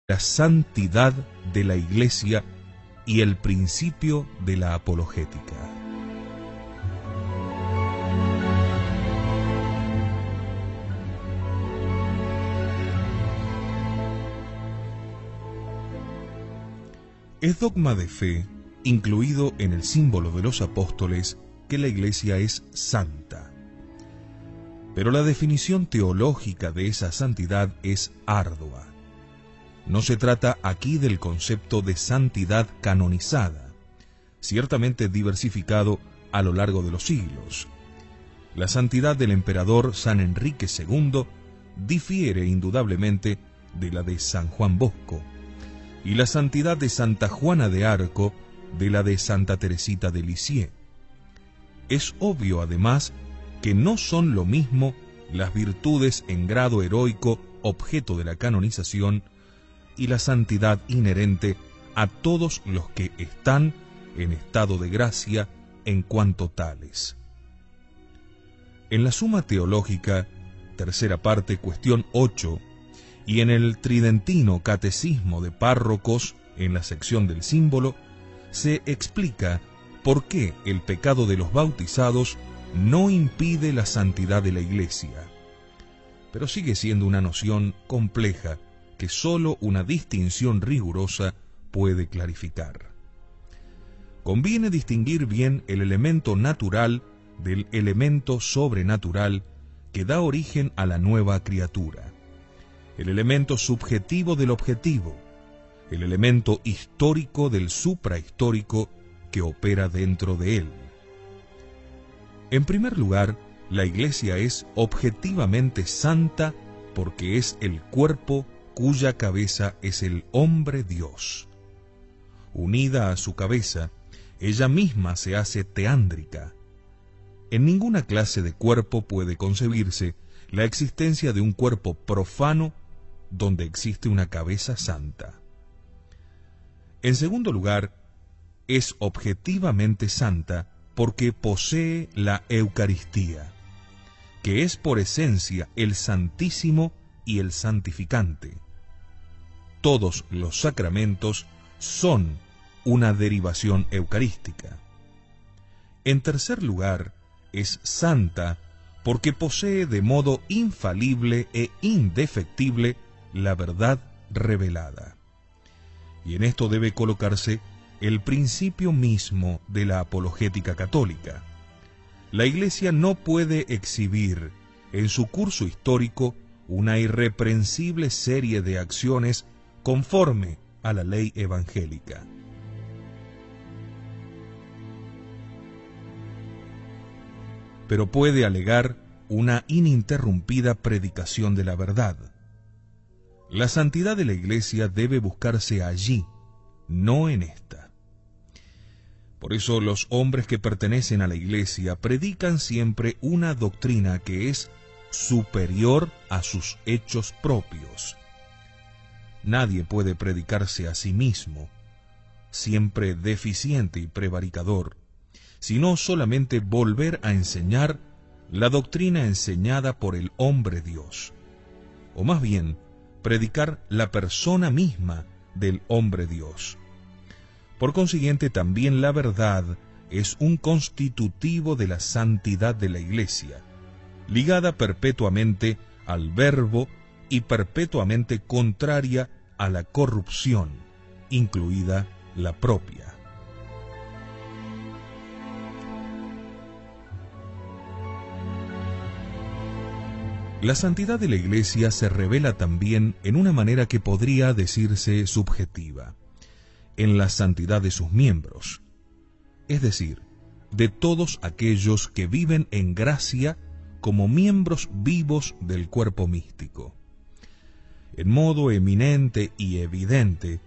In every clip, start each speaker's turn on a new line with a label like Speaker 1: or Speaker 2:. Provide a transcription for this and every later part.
Speaker 1: la santidad de la Iglesia y el principio de la apologética. Es dogma de fe, incluido en el símbolo de los apóstoles, que la Iglesia es santa. Pero la definición teológica de esa santidad es ardua. No se trata aquí del concepto de santidad canonizada, ciertamente diversificado a lo largo de los siglos. La santidad del emperador San Enrique II difiere indudablemente de la de San Juan Bosco, y la santidad de Santa Juana de Arco de la de Santa Teresita de Lisieux. Es obvio, además, que no son lo mismo las virtudes en grado heroico objeto de la canonización y la santidad inherente a todos los que están en estado de gracia en cuanto tales. En la Suma Teológica, tercera parte, cuestión 8, y en el Tridentino Catecismo de Párrocos, en la sección del símbolo, se explica por qué el pecado de los bautizados no impide la santidad de la Iglesia. Pero sigue siendo una noción compleja que sólo una distinción rigurosa puede clarificar. Conviene distinguir bien el elemento natural del elemento sobrenatural que da origen a la nueva criatura, el elemento subjetivo del objetivo, el elemento histórico del suprahistórico que opera dentro de él. En primer lugar, la Iglesia es objetivamente santa porque es el cuerpo cuya cabeza es el hombre Dios. Unida a su cabeza, ella misma se hace teándrica. En ninguna clase de cuerpo puede concebirse la existencia de un cuerpo profano donde existe una cabeza santa. En segundo lugar, es objetivamente santa porque posee la Eucaristía, que es por esencia el Santísimo y el Santificante. Todos los sacramentos son una derivación eucarística. En tercer lugar, es santa porque posee de modo infalible e indefectible la verdad revelada. Y en esto debe colocarse el principio mismo de la apologética católica. La Iglesia no puede exhibir en su curso histórico una irreprensible serie de acciones conforme a la ley evangélica. Pero puede alegar una ininterrumpida predicación de la verdad. La santidad de la Iglesia debe buscarse allí, no en esta. Por eso los hombres que pertenecen a la Iglesia predican siempre una doctrina que es superior a sus hechos propios. Nadie puede predicarse a sí mismo, siempre deficiente y prevaricador, sino solamente volver a enseñar la doctrina enseñada por el hombre Dios, o más bien, predicar la persona misma del hombre Dios. Por consiguiente, también la verdad es un constitutivo de la santidad de la Iglesia, ligada perpetuamente al Verbo y perpetuamente contraria a la corrupción, incluida la propia. La santidad de la Iglesia se revela también en una manera que podría decirse subjetiva, en la santidad de sus miembros, es decir, de todos aquellos que viven en gracia como miembros vivos del cuerpo místico. En modo eminente y evidente,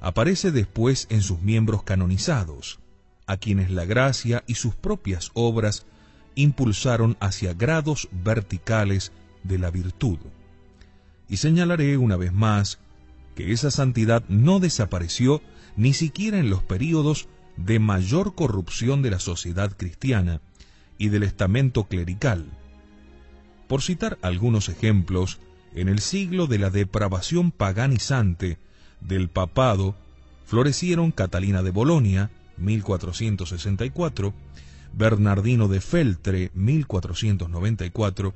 Speaker 1: aparece después en sus miembros canonizados, a quienes la gracia y sus propias obras impulsaron hacia grados verticales de la virtud. Y señalaré una vez más que esa santidad no desapareció ni siquiera en los períodos de mayor corrupción de la sociedad cristiana y del estamento clerical. Por citar algunos ejemplos, en el siglo de la depravación paganizante, del papado florecieron Catalina de Bolonia, 1464, Bernardino de Feltre, 1494,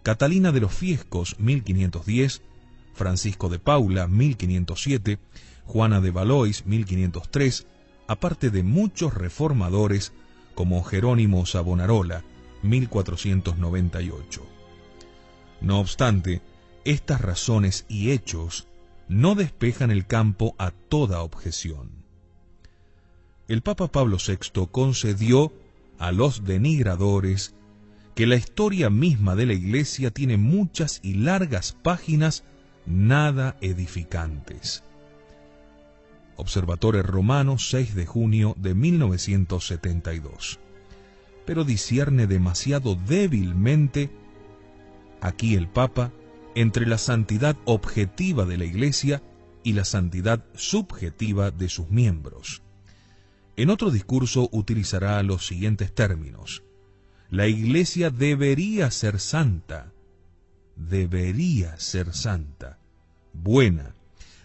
Speaker 1: Catalina de los Fiescos, 1510, Francisco de Paula, 1507, Juana de Valois, 1503, aparte de muchos reformadores como Jerónimo Savonarola, 1498. No obstante, estas razones y hechos no despejan el campo a toda objeción. El Papa Pablo VI concedió a los denigradores que la historia misma de la Iglesia tiene muchas y largas páginas nada edificantes. Observatore Romano, 6 de junio de 1972. Pero discierne demasiado débilmente aquí el Papa entre la santidad objetiva de la Iglesia y la santidad subjetiva de sus miembros. En otro discurso utilizará los siguientes términos: la Iglesia debería ser santa, buena,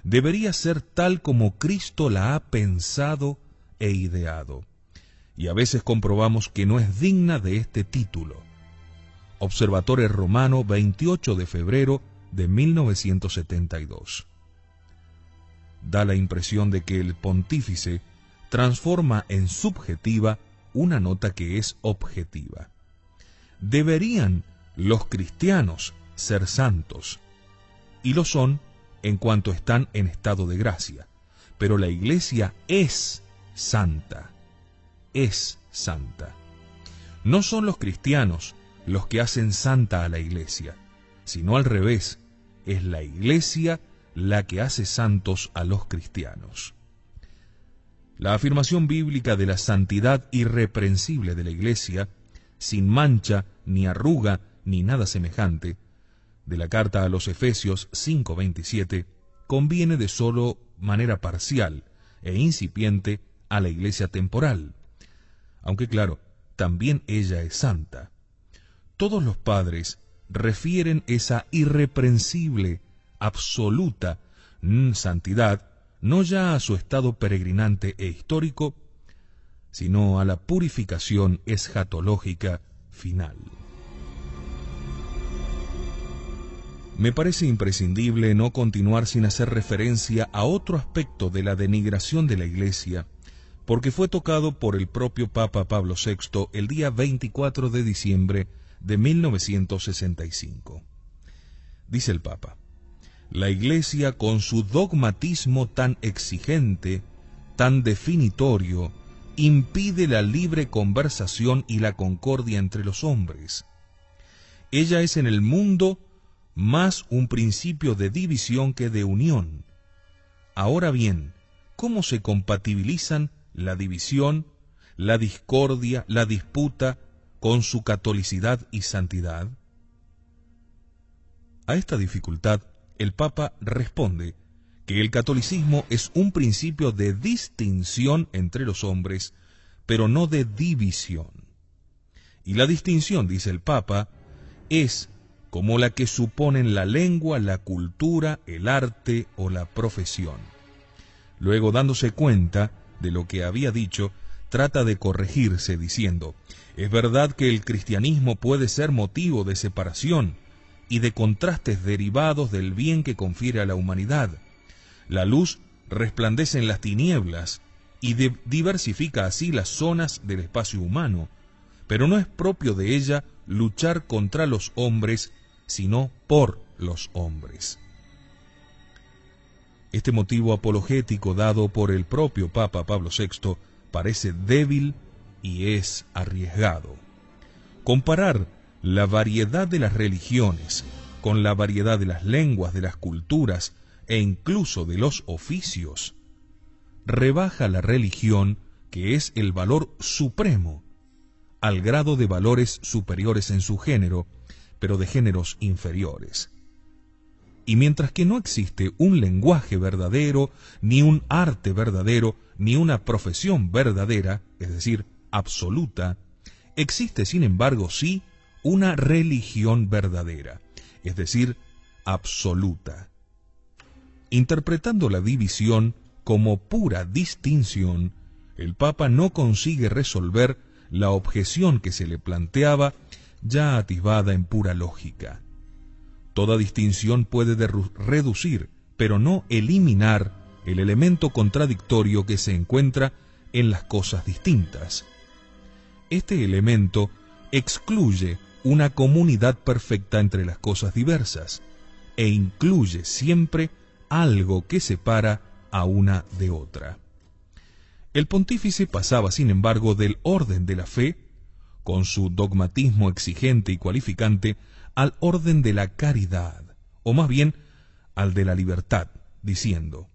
Speaker 1: debería ser tal como Cristo la ha pensado e ideado, y a veces comprobamos que no es digna de este título. Observatore Romano, 28 de febrero de 1972. Da la impresión de que el pontífice transforma en subjetiva una nota que es objetiva. Deberían los cristianos ser santos, y lo son en cuanto están en estado de gracia, pero la Iglesia es santa, No son los cristianos los que hacen santa a la Iglesia, sino al revés, es la Iglesia la que hace santos a los cristianos. La afirmación bíblica de la santidad irreprensible de la Iglesia, sin mancha, ni arruga, ni nada semejante, de la carta a los Efesios 5:27, conviene de solo manera parcial e incipiente a la Iglesia temporal, aunque claro, también ella es santa. Todos los padres refieren esa irreprensible, absoluta santidad no ya a su estado peregrinante e histórico, sino a la purificación escatológica final. Me parece imprescindible no continuar sin hacer referencia a otro aspecto de la denigración de la Iglesia, porque fue tocado por el propio Papa Pablo VI el día 24 de diciembre de 1965. Dice el Papa: la Iglesia, con su dogmatismo tan exigente, tan definitorio, impide la libre conversación y la concordia entre los hombres. Ella es en el mundo más un principio de división que de unión. Ahora bien, ¿cómo se compatibilizan la división, la discordia, la disputa con su catolicidad y santidad? A esta dificultad, el Papa responde que el catolicismo es un principio de distinción entre los hombres, pero no de división. Y la distinción, dice el Papa, es como la que suponen la lengua, la cultura, el arte o la profesión. Luego, dándose cuenta de lo que había dicho, trata de corregirse diciendo: es verdad que el cristianismo puede ser motivo de separación y de contrastes derivados del bien que confiere a la humanidad. La luz resplandece en las tinieblas y diversifica así las zonas del espacio humano, pero no es propio de ella luchar contra los hombres, sino por los hombres. Este motivo apologético dado por el propio Papa Pablo VI parece débil y es arriesgado. Comparar la variedad de las religiones con la variedad de las lenguas, de las culturas e incluso de los oficios, rebaja la religión, que es el valor supremo, al grado de valores superiores en su género, pero de géneros inferiores. Y mientras que no existe un lenguaje verdadero, ni un arte verdadero, ni una profesión verdadera, es decir, absoluta, existe sin embargo sí una religión verdadera, es decir, absoluta. Interpretando la división como pura distinción, el Papa no consigue resolver la objeción que se le planteaba, ya atisbada en pura lógica. Toda distinción puede reducir, pero no eliminar, el elemento contradictorio que se encuentra en las cosas distintas. Este elemento excluye una comunidad perfecta entre las cosas diversas e incluye siempre algo que separa a una de otra. El pontífice pasaba, sin embargo, del orden de la fe, con su dogmatismo exigente y cualificante, al orden de la caridad, o más bien al de la libertad, diciendo: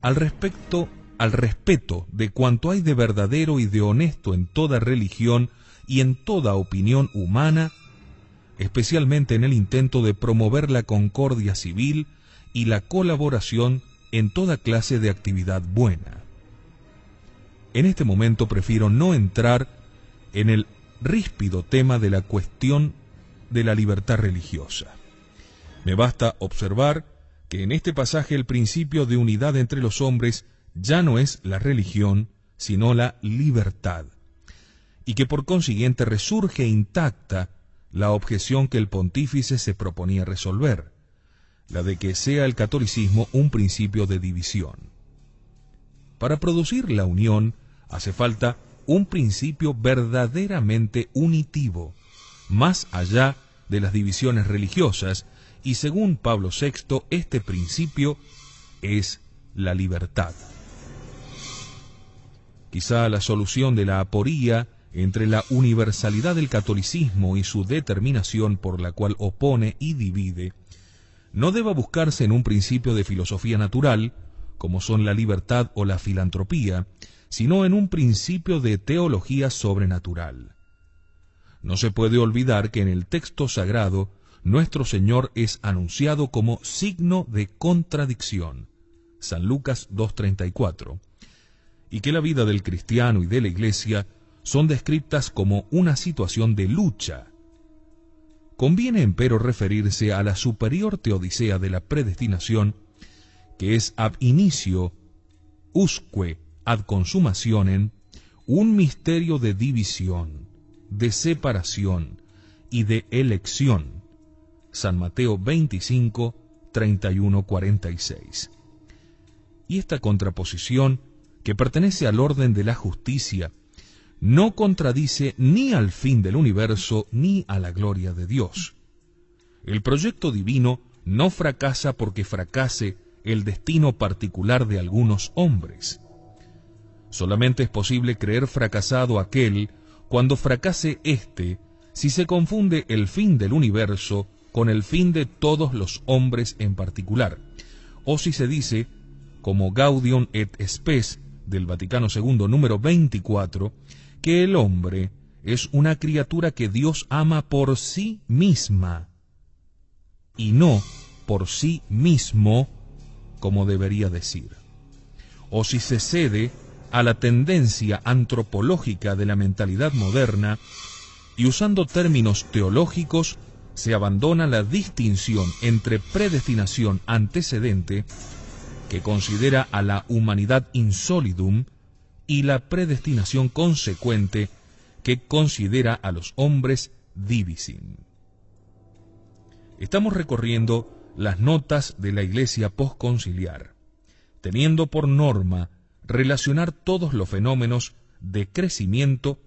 Speaker 1: al respeto de cuanto hay de verdadero y de honesto en toda religión y en toda opinión humana, especialmente en el intento de promover la concordia civil y la colaboración en toda clase de actividad buena. En este momento prefiero no entrar en el ríspido tema de la cuestión de la libertad religiosa. Me basta observar que en este pasaje el principio de unidad entre los hombres ya no es la religión, sino la libertad, y que por consiguiente resurge intacta la objeción que el pontífice se proponía resolver, la de que sea el catolicismo un principio de división. Para producir la unión hace falta un principio verdaderamente unitivo, más allá de las divisiones religiosas, y según Pablo VI, este principio es la libertad. Quizá la solución de la aporía entre la universalidad del catolicismo y su determinación por la cual opone y divide no deba buscarse en un principio de filosofía natural, como son la libertad o la filantropía, sino en un principio de teología sobrenatural. No se puede olvidar que en el texto sagrado nuestro Señor es anunciado como signo de contradicción, San Lucas 2:34, y que la vida del cristiano y de la Iglesia son descritas como una situación de lucha. Conviene empero referirse a la superior teodicea de la predestinación, que es ab inicio usque ad consumationem, un misterio de división, de separación y de elección. San Mateo 25, 31, 46. Y esta contraposición, que pertenece al orden de la justicia, no contradice ni al fin del universo ni a la gloria de Dios. El proyecto divino no fracasa porque fracase el destino particular de algunos hombres. Solamente es posible creer fracasado aquel cuando fracase éste, si se confunde el fin del universo con el fin de todos los hombres en particular, o si se dice, como Gaudium et Spes del Vaticano II número 24, que el hombre es una criatura que Dios ama por sí misma y no por sí mismo, como debería decir. O si se cede a la tendencia antropológica de la mentalidad moderna y usando términos teológicos se abandona la distinción entre predestinación antecedente, que considera a la humanidad insolidum, y la predestinación consecuente, que considera a los hombres divisim. Estamos recorriendo las notas de la Iglesia postconciliar, teniendo por norma relacionar todos los fenómenos de crecimiento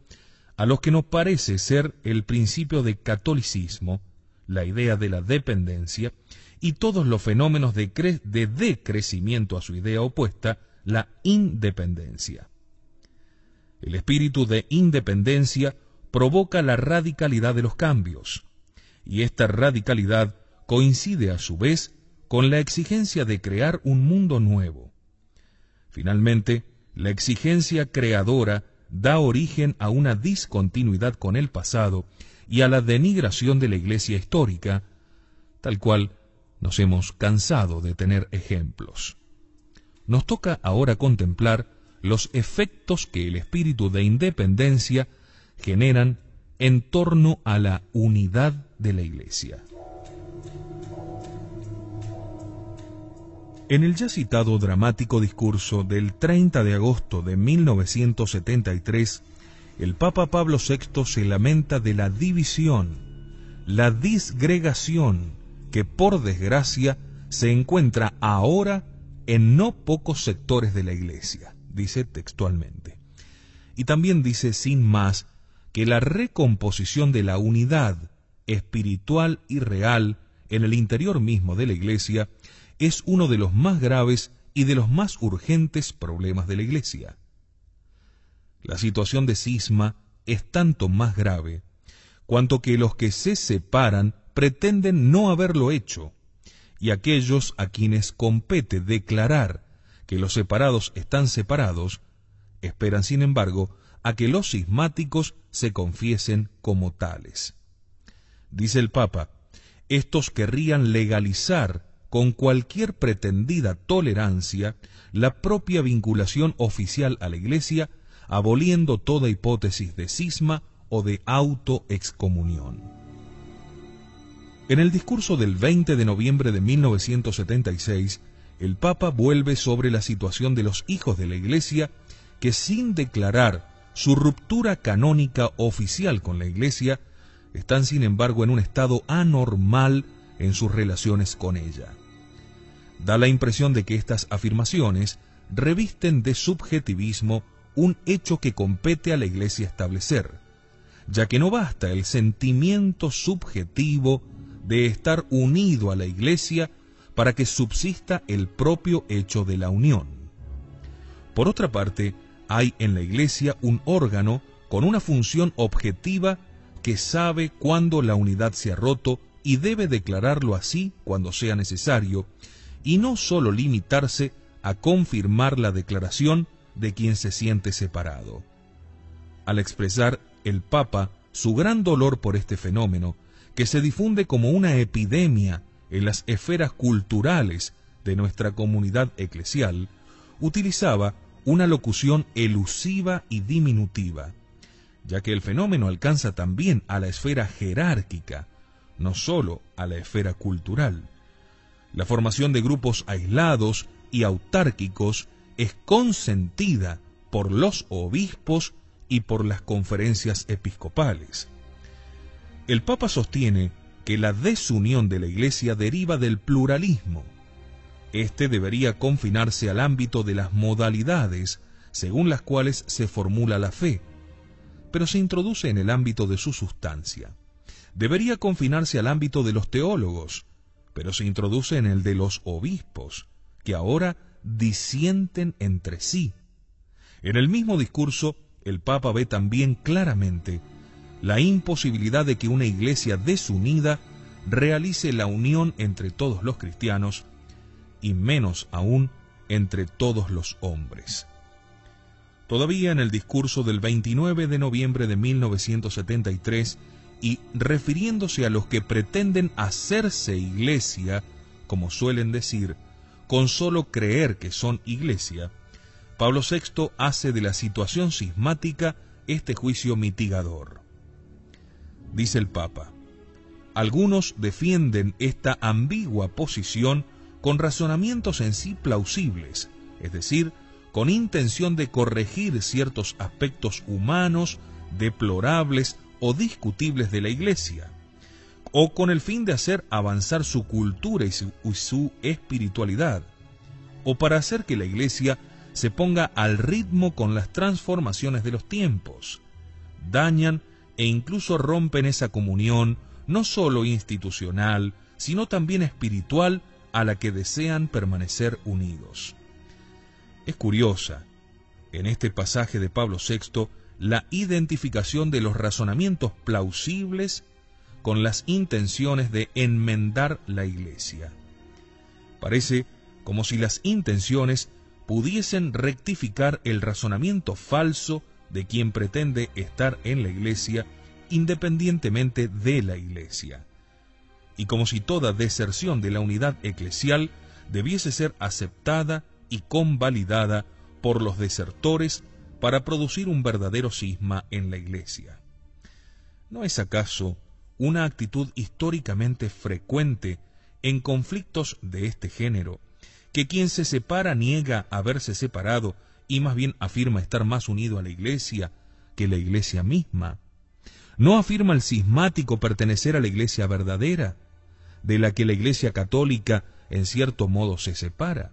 Speaker 1: a los que nos parece ser el principio de catolicismo, la idea de la dependencia, y todos los fenómenos de decrecimiento a su idea opuesta, la independencia. El espíritu de independencia provoca la radicalidad de los cambios, y esta radicalidad coincide a su vez con la exigencia de crear un mundo nuevo. Finalmente, la exigencia creadora da origen a una discontinuidad con el pasado y a la denigración de la Iglesia histórica, tal cual nos hemos cansado de tener ejemplos. Nos toca ahora contemplar los efectos que el espíritu de independencia generan en torno a la unidad de la Iglesia. En el ya citado dramático discurso del 30 de agosto de 1973, el Papa Pablo VI se lamenta de la división, la disgregación que por desgracia se encuentra ahora en no pocos sectores de la Iglesia, dice textualmente. Y también dice sin más que la recomposición de la unidad espiritual y real en el interior mismo de la Iglesia es uno de los más graves y de los más urgentes problemas de la Iglesia. La situación de cisma es tanto más grave cuanto que los que se separan pretenden no haberlo hecho, y aquellos a quienes compete declarar que los separados están separados, esperan sin embargo a que los cismáticos se confiesen como tales. Dice el Papa, estos querrían legalizar con cualquier pretendida tolerancia la propia vinculación oficial a la Iglesia, aboliendo toda hipótesis de cisma o de autoexcomunión. En el discurso del 20 de noviembre de 1976, el Papa vuelve sobre la situación de los hijos de la Iglesia que, sin declarar su ruptura canónica oficial con la Iglesia, están sin embargo en un estado anormal en sus relaciones con ella. Da la impresión de que estas afirmaciones revisten de subjetivismo un hecho que compete a la Iglesia establecer, ya que no basta el sentimiento subjetivo de estar unido a la Iglesia para que subsista el propio hecho de la unión. Por otra parte, hay en la Iglesia un órgano con una función objetiva que sabe cuándo la unidad se ha roto y debe declararlo así cuando sea necesario, y no sólo limitarse a confirmar la declaración de quien se siente separado. Al expresar el Papa su gran dolor por este fenómeno, que se difunde como una epidemia en las esferas culturales de nuestra comunidad eclesial, utilizaba una locución elusiva y diminutiva, ya que el fenómeno alcanza también a la esfera jerárquica, no sólo a la esfera cultural. La formación de grupos aislados y autárquicos es consentida por los obispos y por las conferencias episcopales. El Papa sostiene que la desunión de la Iglesia deriva del pluralismo. Este debería confinarse al ámbito de las modalidades según las cuales se formula la fe, pero se introduce en el ámbito de su sustancia. Debería confinarse al ámbito de los teólogos, pero se introduce en el de los obispos, que ahora disienten entre sí. En el mismo discurso, el Papa ve también claramente la imposibilidad de que una Iglesia desunida realice la unión entre todos los cristianos, y menos aún entre todos los hombres. Todavía en el discurso del 29 de noviembre de 1973, y refiriéndose a los que pretenden hacerse Iglesia, como suelen decir, con solo creer que son Iglesia, Pablo VI hace de la situación cismática este juicio mitigador. Dice el Papa, algunos defienden esta ambigua posición con razonamientos en sí plausibles, es decir, con intención de corregir ciertos aspectos humanos, deplorables o discutibles de la Iglesia, o con el fin de hacer avanzar su cultura y su espiritualidad, o para hacer que la Iglesia se ponga al ritmo con las transformaciones de los tiempos. Dañan e incluso rompen esa comunión, no sólo institucional, sino también espiritual, a la que desean permanecer unidos. Es curiosa, en este pasaje de Pablo VI, la identificación de los razonamientos plausibles con las intenciones de enmendar la Iglesia. Parece como si las intenciones pudiesen rectificar el razonamiento falso de quien pretende estar en la Iglesia independientemente de la Iglesia, y como si toda deserción de la unidad eclesial debiese ser aceptada y convalidada por los desertores para producir un verdadero cisma en la Iglesia. ¿No es acaso una actitud históricamente frecuente en conflictos de este género, que quien se separa niega haberse separado y más bien afirma estar más unido a la Iglesia que la Iglesia misma? ¿No afirma el cismático pertenecer a la Iglesia verdadera, de la que la Iglesia católica en cierto modo se separa?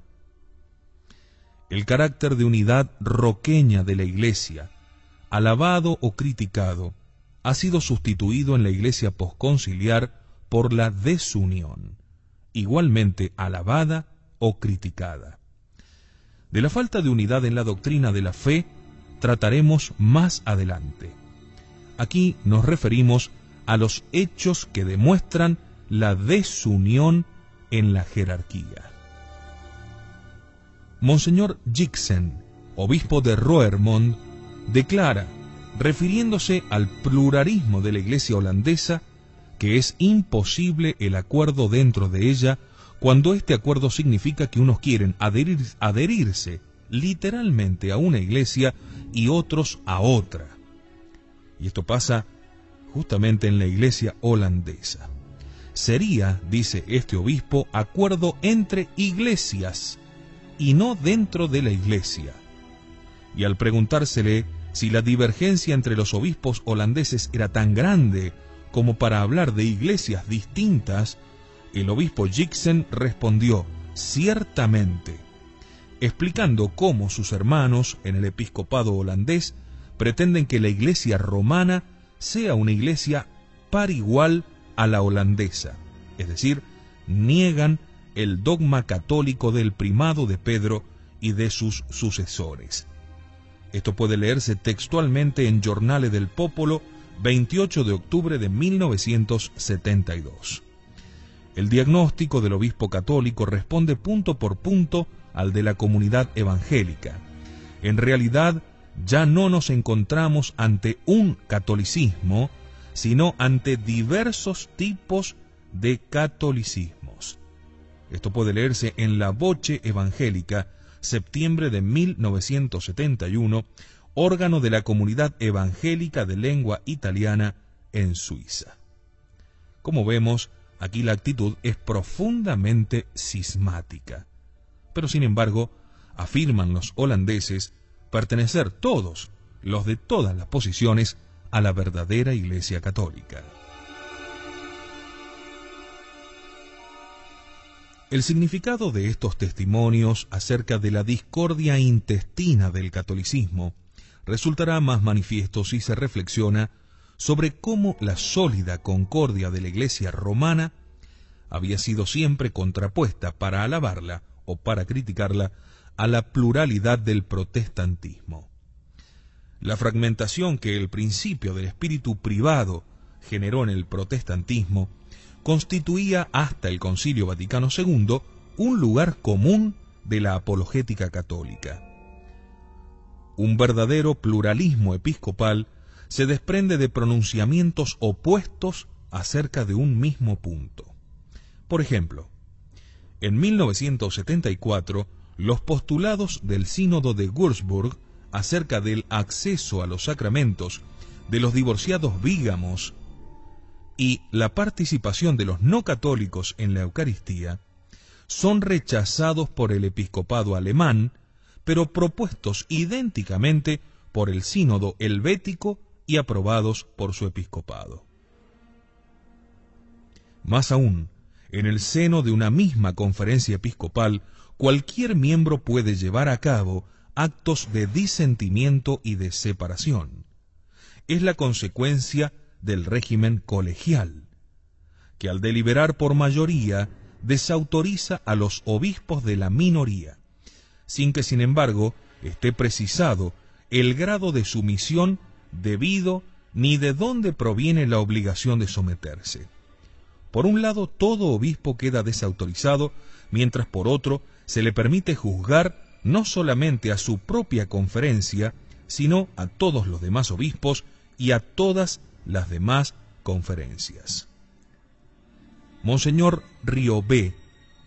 Speaker 1: El carácter de unidad roqueña de la Iglesia, alabado o criticado, ha sido sustituido en la Iglesia posconciliar por la desunión, igualmente alabada o criticada. De la falta de unidad en la doctrina de la fe trataremos más adelante. Aquí nos referimos a los hechos que demuestran la desunión en la jerarquía. Monseñor Jixen, obispo de Roermond, declara, refiriéndose al pluralismo de la Iglesia holandesa, que es imposible el acuerdo dentro de ella cuando este acuerdo significa que unos quieren adherirse literalmente a una iglesia y otros a otra. Y esto pasa justamente en la iglesia holandesa. Sería, dice este obispo, acuerdo entre iglesias y no dentro de la iglesia. Y al preguntársele si la divergencia entre los obispos holandeses era tan grande como para hablar de iglesias distintas, el obispo Jixen respondió, ciertamente, explicando cómo sus hermanos en el episcopado holandés pretenden que la iglesia romana sea una iglesia par igual a la holandesa, es decir, niegan el dogma católico del primado de Pedro y de sus sucesores. Esto puede leerse textualmente en Giornale del Popolo, 28 de octubre de 1972. El diagnóstico del obispo católico responde punto por punto al de la comunidad evangélica. En realidad, ya no nos encontramos ante un catolicismo, sino ante diversos tipos de catolicismos. Esto puede leerse en La Voce Evangélica, septiembre de 1971, órgano de la Comunidad Evangélica de Lengua Italiana en Suiza. Como vemos, aquí la actitud es profundamente cismática. Pero sin embargo, afirman los holandeses pertenecer todos, los de todas las posiciones, a la verdadera Iglesia Católica. El significado de estos testimonios acerca de la discordia intestina del catolicismo resultará más manifiesto si se reflexiona sobre cómo la sólida concordia de la Iglesia romana había sido siempre contrapuesta para alabarla o para criticarla a la pluralidad del protestantismo. La fragmentación que el principio del espíritu privado generó en el protestantismo constituía hasta el Concilio Vaticano II un lugar común de la apologética católica. Un verdadero pluralismo episcopal se desprende de pronunciamientos opuestos acerca de un mismo punto. Por ejemplo, en 1974, los postulados del Sínodo de Würzburg acerca del acceso a los sacramentos de los divorciados bígamos y la participación de los no católicos en la Eucaristía son rechazados por el episcopado alemán, pero propuestos idénticamente por el Sínodo helvético y aprobados por su episcopado. Más aún, en el seno de una misma conferencia episcopal, cualquier miembro puede llevar a cabo actos de disentimiento y de separación. Es la consecuencia del régimen colegial, que al deliberar por mayoría desautoriza a los obispos de la minoría, sin que sin embargo esté precisado el grado de sumisión debido ni de dónde proviene la obligación de someterse. Por un lado, todo obispo queda desautorizado, mientras por otro se le permite juzgar no solamente a su propia conferencia, sino a todos los demás obispos y a todas las demás conferencias. Monseñor Riobé,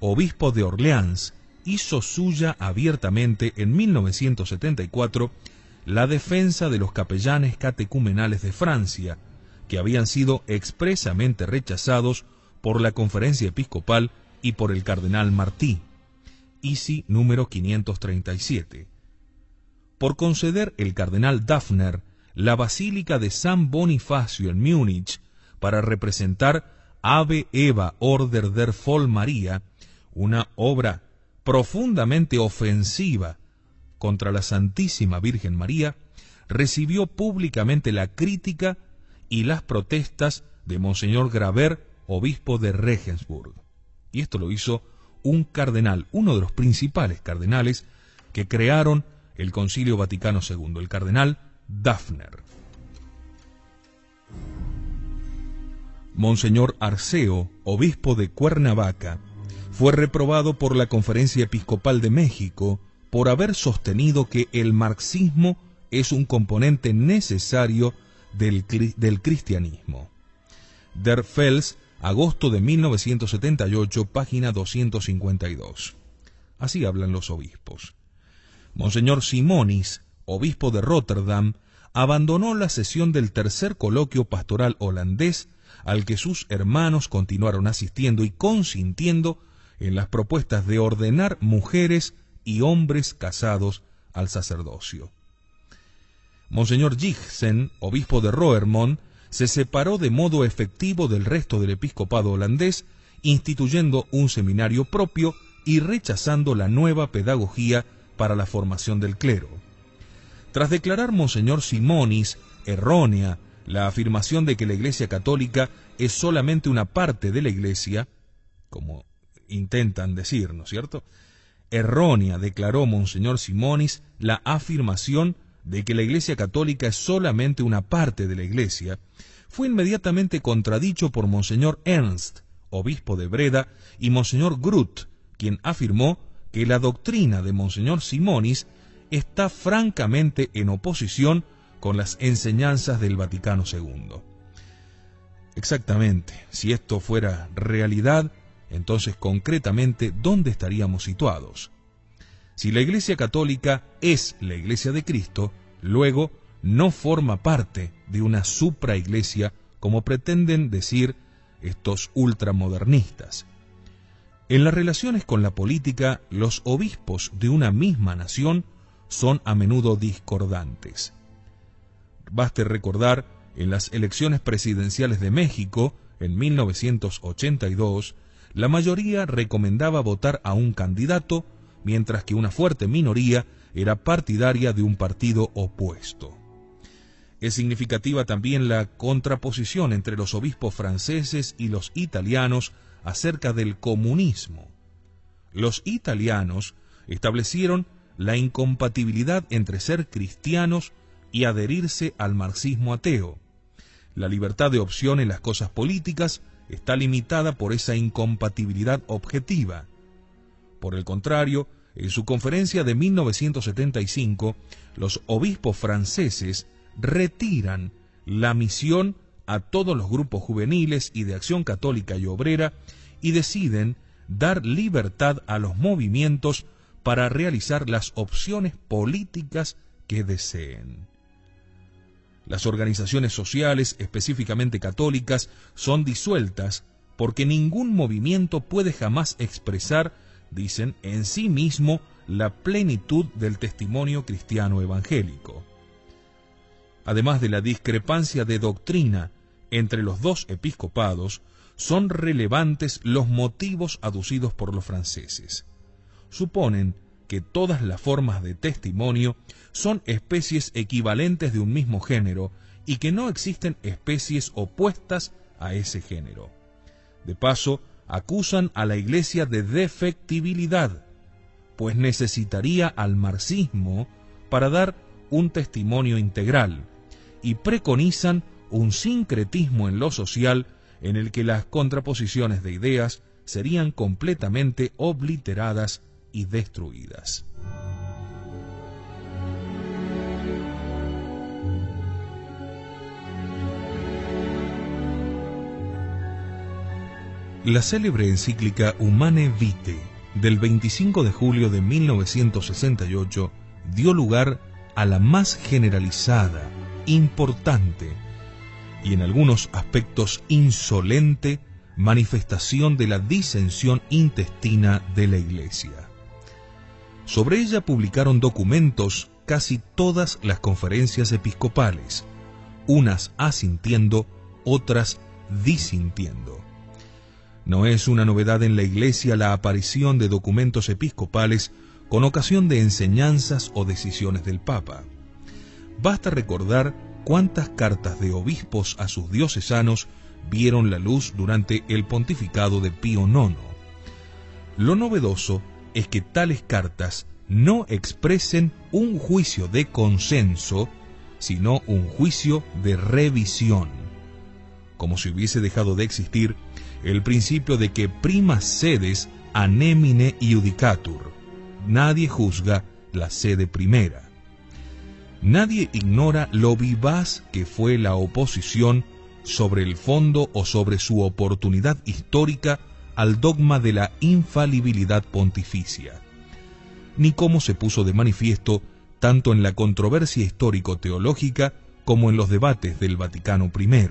Speaker 1: obispo de Orleans, hizo suya abiertamente en 1974 la defensa de los capellanes catecumenales de Francia, que habían sido expresamente rechazados por la conferencia episcopal y por el cardenal Martí, ISI número 537, por conceder el cardenal Daffner la Basílica de San Bonifacio en Múnich para representar Ave Eva Order der Voll Maria, una obra profundamente ofensiva contra la Santísima Virgen María, recibió públicamente la crítica y las protestas de Monseñor Graver, obispo de Regensburg. Y esto lo hizo un cardenal, uno de los principales cardenales que crearon el Concilio Vaticano II, el cardenal Daffner. Monseñor Arceo, obispo de Cuernavaca, fue reprobado por la Conferencia Episcopal de México por haber sostenido que el marxismo es un componente necesario del cristianismo. Der Fels, agosto de 1978, página 252. Así hablan los obispos. Monseñor Simonis, obispo de Rotterdam, abandonó la sesión del tercer coloquio pastoral holandés, al que sus hermanos continuaron asistiendo y consintiendo en las propuestas de ordenar mujeres y hombres casados al sacerdocio. Monseñor Jigsen, obispo de Roermond, se separó de modo efectivo del resto del episcopado holandés, instituyendo un seminario propio y rechazando la nueva pedagogía para la formación del clero. Tras declarar Monseñor Simonis errónea la afirmación de que la Iglesia Católica es solamente una parte de la Iglesia, como intentan decir, ¿no es cierto? Errónea declaró Monseñor Simonis la afirmación de que la Iglesia Católica es solamente una parte de la Iglesia, fue inmediatamente contradicho por Monseñor Ernst, obispo de Breda, y Monseñor Groot, quien afirmó que la doctrina de Monseñor Simonis está francamente en oposición con las enseñanzas del Vaticano II. Exactamente, si esto fuera realidad, entonces concretamente, ¿dónde estaríamos situados? Si la Iglesia Católica es la Iglesia de Cristo, luego no forma parte de una supraiglesia, como pretenden decir estos ultramodernistas. En las relaciones con la política, los obispos de una misma nación son a menudo discordantes. Baste recordar, en las elecciones presidenciales de México, en 1982, la mayoría recomendaba votar a un candidato, mientras que una fuerte minoría era partidaria de un partido opuesto. Es significativa también la contraposición entre los obispos franceses y los italianos acerca del comunismo. Los italianos establecieron la incompatibilidad entre ser cristianos y adherirse al marxismo ateo. La libertad de opción en las cosas políticas está limitada por esa incompatibilidad objetiva. Por el contrario, en su conferencia de 1975, los obispos franceses retiran la misión a todos los grupos juveniles y de acción católica y obrera y deciden dar libertad a los movimientos para realizar las opciones políticas que deseen. Las organizaciones sociales, específicamente católicas, son disueltas porque ningún movimiento puede jamás expresar, dicen, en sí mismo la plenitud del testimonio cristiano evangélico. Además de la discrepancia de doctrina entre los dos episcopados, son relevantes los motivos aducidos por los franceses. Suponen que todas las formas de testimonio son especies equivalentes de un mismo género y que no existen especies opuestas a ese género. De paso, acusan a la Iglesia de defectibilidad, pues necesitaría al marxismo para dar un testimonio integral, y preconizan un sincretismo en lo social en el que las contraposiciones de ideas serían completamente obliteradas y destruidas. La célebre encíclica Humane Vitae del 25 de julio de 1968 dio lugar a la más generalizada, importante y en algunos aspectos insolente manifestación de la disensión intestina de la Iglesia. Sobre ella publicaron documentos casi todas las conferencias episcopales, unas asintiendo, otras disintiendo. No es una novedad en la Iglesia la aparición de documentos episcopales con ocasión de enseñanzas o decisiones del Papa. Basta recordar cuántas cartas de obispos a sus diocesanos vieron la luz durante el pontificado de Pío IX. Lo novedoso es que tales cartas no expresen un juicio de consenso, sino un juicio de revisión, como si hubiese dejado de existir el principio de que prima sedes anemine iudicatur. Nadie juzga la sede primera. Nadie ignora lo vivaz que fue la oposición sobre el fondo o sobre su oportunidad histórica al dogma de la infalibilidad pontificia, ni cómo se puso de manifiesto tanto en la controversia histórico-teológica como en los debates del Vaticano I.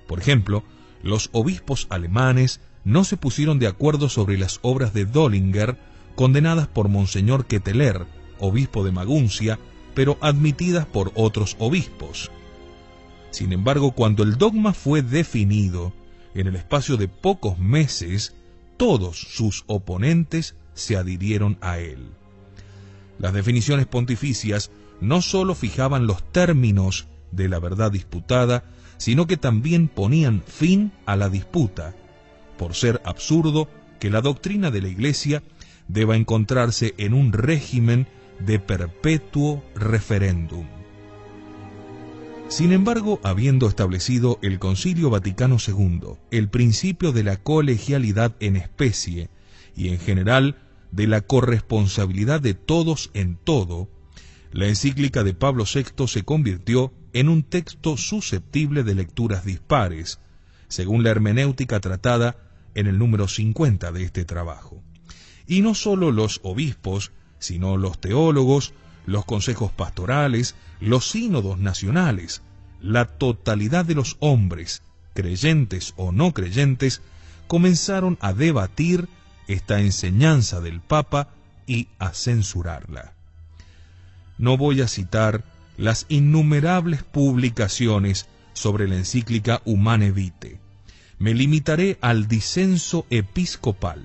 Speaker 1: Por ejemplo, los obispos alemanes no se pusieron de acuerdo sobre las obras de Dollinger, condenadas por Monseñor Ketteler, obispo de Maguncia, pero admitidas por otros obispos. Sin embargo, cuando el dogma fue definido, en el espacio de pocos meses, todos sus oponentes se adhirieron a él. Las definiciones pontificias no sólo fijaban los términos de la verdad disputada, sino que también ponían fin a la disputa, por ser absurdo que la doctrina de la Iglesia deba encontrarse en un régimen de perpetuo referéndum. Sin embargo, habiendo establecido el Concilio Vaticano II el principio de la colegialidad en especie y en general de la corresponsabilidad de todos en todo, la encíclica de Pablo VI se convirtió en un texto susceptible de lecturas dispares, según la hermenéutica tratada en el número 50 de este trabajo. Y no solo los obispos, sino los teólogos, los consejos pastorales, los sínodos nacionales, la totalidad de los hombres, creyentes o no creyentes, comenzaron a debatir esta enseñanza del Papa y a censurarla. No voy a citar las innumerables publicaciones sobre la encíclica Humane Vitae. Me limitaré al disenso episcopal,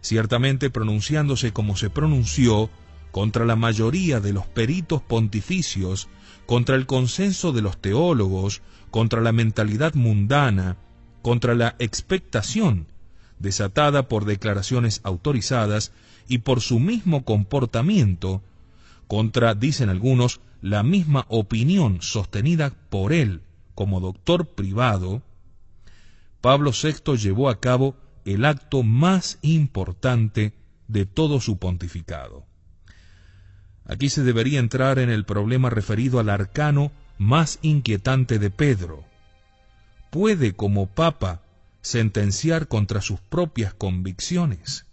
Speaker 1: ciertamente pronunciándose como se pronunció contra la mayoría de los peritos pontificios, contra el consenso de los teólogos, contra la mentalidad mundana, contra la expectación desatada por declaraciones autorizadas y por su mismo comportamiento, contra, dicen algunos, la misma opinión sostenida por él como doctor privado. Pablo VI llevó a cabo el acto más importante de todo su pontificado. Aquí se debería entrar en el problema referido al arcano más inquietante de Pedro. ¿Puede, como Papa, sentenciar contra sus propias convicciones?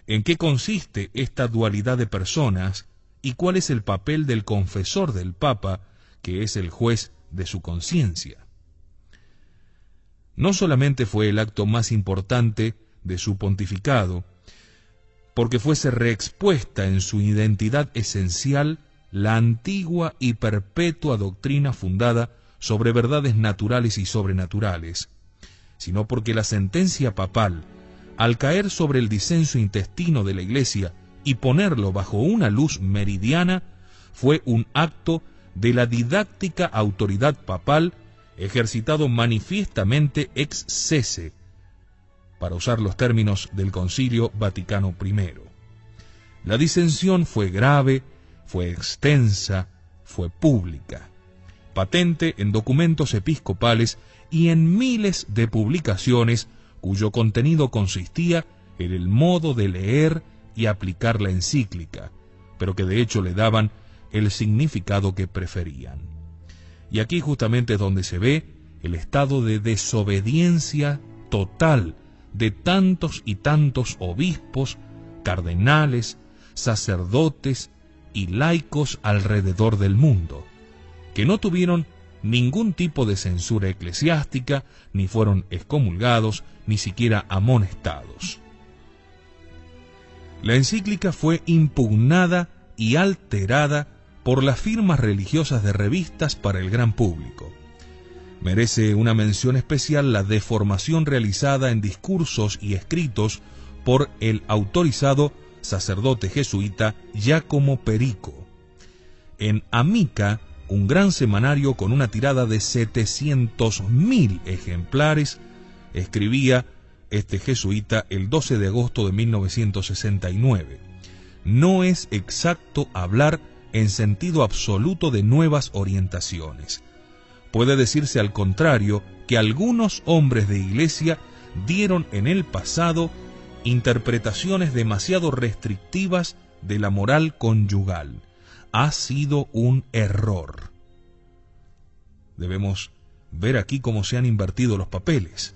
Speaker 1: ¿En qué consiste esta dualidad de personas y cuál es el papel del confesor del Papa, que es el juez de su conciencia? No solamente fue el acto más importante de su pontificado, porque fuese reexpuesta en su identidad esencial la antigua y perpetua doctrina fundada sobre verdades naturales y sobrenaturales, sino porque la sentencia papal, al caer sobre el disenso intestino de la Iglesia y ponerlo bajo una luz meridiana, fue un acto de la didáctica autoridad papal ejercitado manifiestamente ex sese, para usar los términos del Concilio Vaticano I. La disensión fue grave, fue extensa, fue pública, patente en documentos episcopales y en miles de publicaciones cuyo contenido consistía en el modo de leer y aplicar la encíclica, pero que de hecho le daban el significado que preferían. Y aquí justamente es donde se ve el estado de desobediencia total de tantos y tantos obispos, cardenales, sacerdotes y laicos alrededor del mundo, que no tuvieron ningún tipo de censura eclesiástica, ni fueron excomulgados, ni siquiera amonestados. La encíclica fue impugnada y alterada por las firmas religiosas de revistas para el gran público. Merece una mención especial la deformación realizada en discursos y escritos por el autorizado sacerdote jesuita Giacomo Perico. En Amica, un gran semanario con una tirada de 700.000 ejemplares, escribía este jesuita el 12 de agosto de 1969. No es exacto hablar en sentido absoluto de nuevas orientaciones. Puede decirse al contrario que algunos hombres de iglesia dieron en el pasado interpretaciones demasiado restrictivas de la moral conyugal. Ha sido un error. Debemos ver aquí cómo se han invertido los papeles.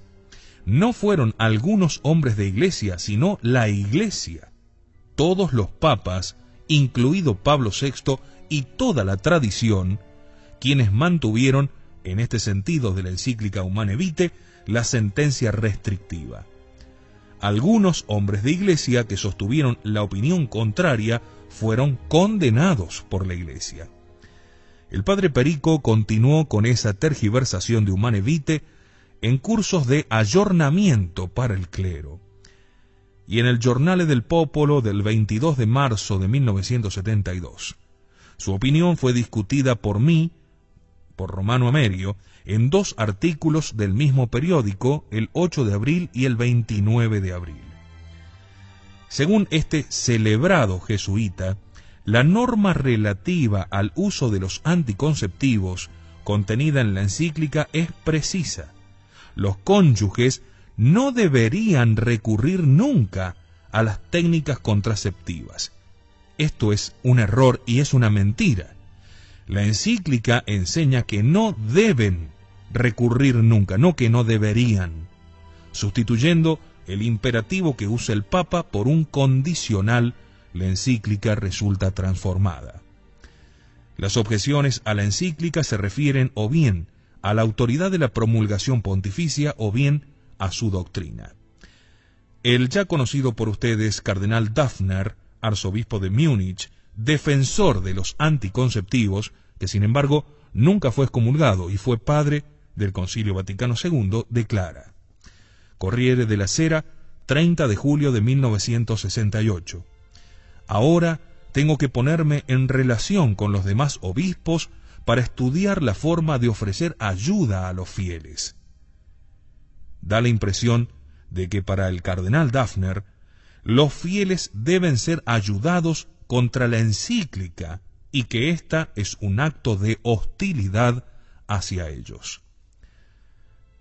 Speaker 1: No fueron algunos hombres de iglesia, sino la iglesia. Todos los papas, incluido Pablo VI y toda la tradición, quienes mantuvieron, en este sentido de la encíclica Humane Vitae, la sentencia restrictiva. Algunos hombres de iglesia que sostuvieron la opinión contraria fueron condenados por la iglesia. El padre Perico continuó con esa tergiversación de Humane Vitae en cursos de ayornamiento para el clero. Y en el Giornale del Popolo del 22 de marzo de 1972. Su opinión fue discutida por mí, por Romano Amerio, en 2 artículos del mismo periódico, el 8 de abril y el 29 de abril. Según este celebrado jesuita, la norma relativa al uso de los anticonceptivos contenida en la encíclica es precisa. Los cónyuges no deberían recurrir nunca a las técnicas contraceptivas. Esto es un error y es una mentira. La encíclica enseña que no deben recurrir nunca, no que no deberían, sustituyendo el imperativo que usa el Papa por un condicional. La encíclica resulta transformada. Las objeciones a la encíclica se refieren o bien a la autoridad de la promulgación pontificia o bien a su doctrina. El ya conocido por ustedes cardenal Dafner, arzobispo de Múnich, defensor de los anticonceptivos, que sin embargo nunca fue excomulgado y fue padre del Concilio Vaticano II, declara: Corriere della Sera, 30 de julio de 1968. Ahora tengo que ponerme en relación con los demás obispos para estudiar la forma de ofrecer ayuda a los fieles. Da la impresión de que para el cardenal Dafner, los fieles deben ser ayudados contra la encíclica y que ésta es un acto de hostilidad hacia ellos.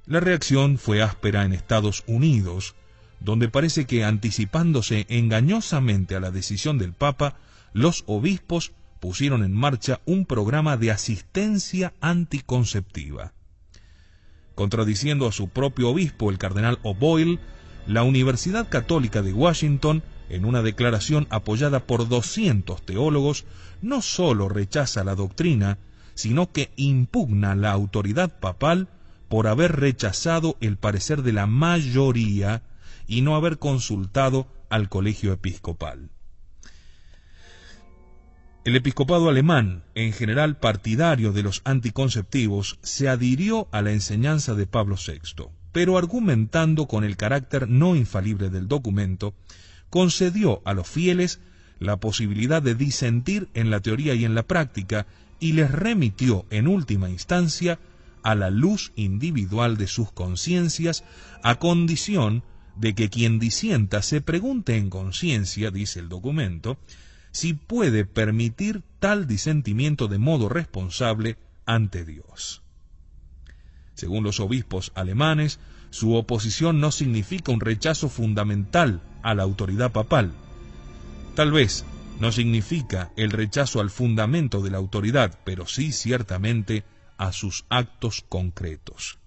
Speaker 1: La reacción fue áspera en Estados Unidos, donde parece que, anticipándose engañosamente a la decisión del Papa, los obispos pusieron en marcha un programa de asistencia anticonceptiva. Contradiciendo a su propio obispo, el cardenal O'Boyle, la Universidad Católica de Washington, en una declaración apoyada por 200 teólogos, no solo rechaza la doctrina, sino que impugna la autoridad papal por haber rechazado el parecer de la mayoría y no haber consultado al colegio episcopal. El episcopado alemán, en general partidario de los anticonceptivos, se adhirió a la enseñanza de Pablo VI, pero argumentando con el carácter no infalible del documento, concedió a los fieles la posibilidad de disentir en la teoría y en la práctica y les remitió en última instancia a la luz individual de sus conciencias, a condición de que quien disienta se pregunte en conciencia, dice el documento, si puede permitir tal disentimiento de modo responsable ante Dios. Según los obispos alemanes, su oposición no significa un rechazo fundamental a la autoridad papal. Tal vez no significa el rechazo al fundamento de la autoridad, pero sí ciertamente a sus actos concretos.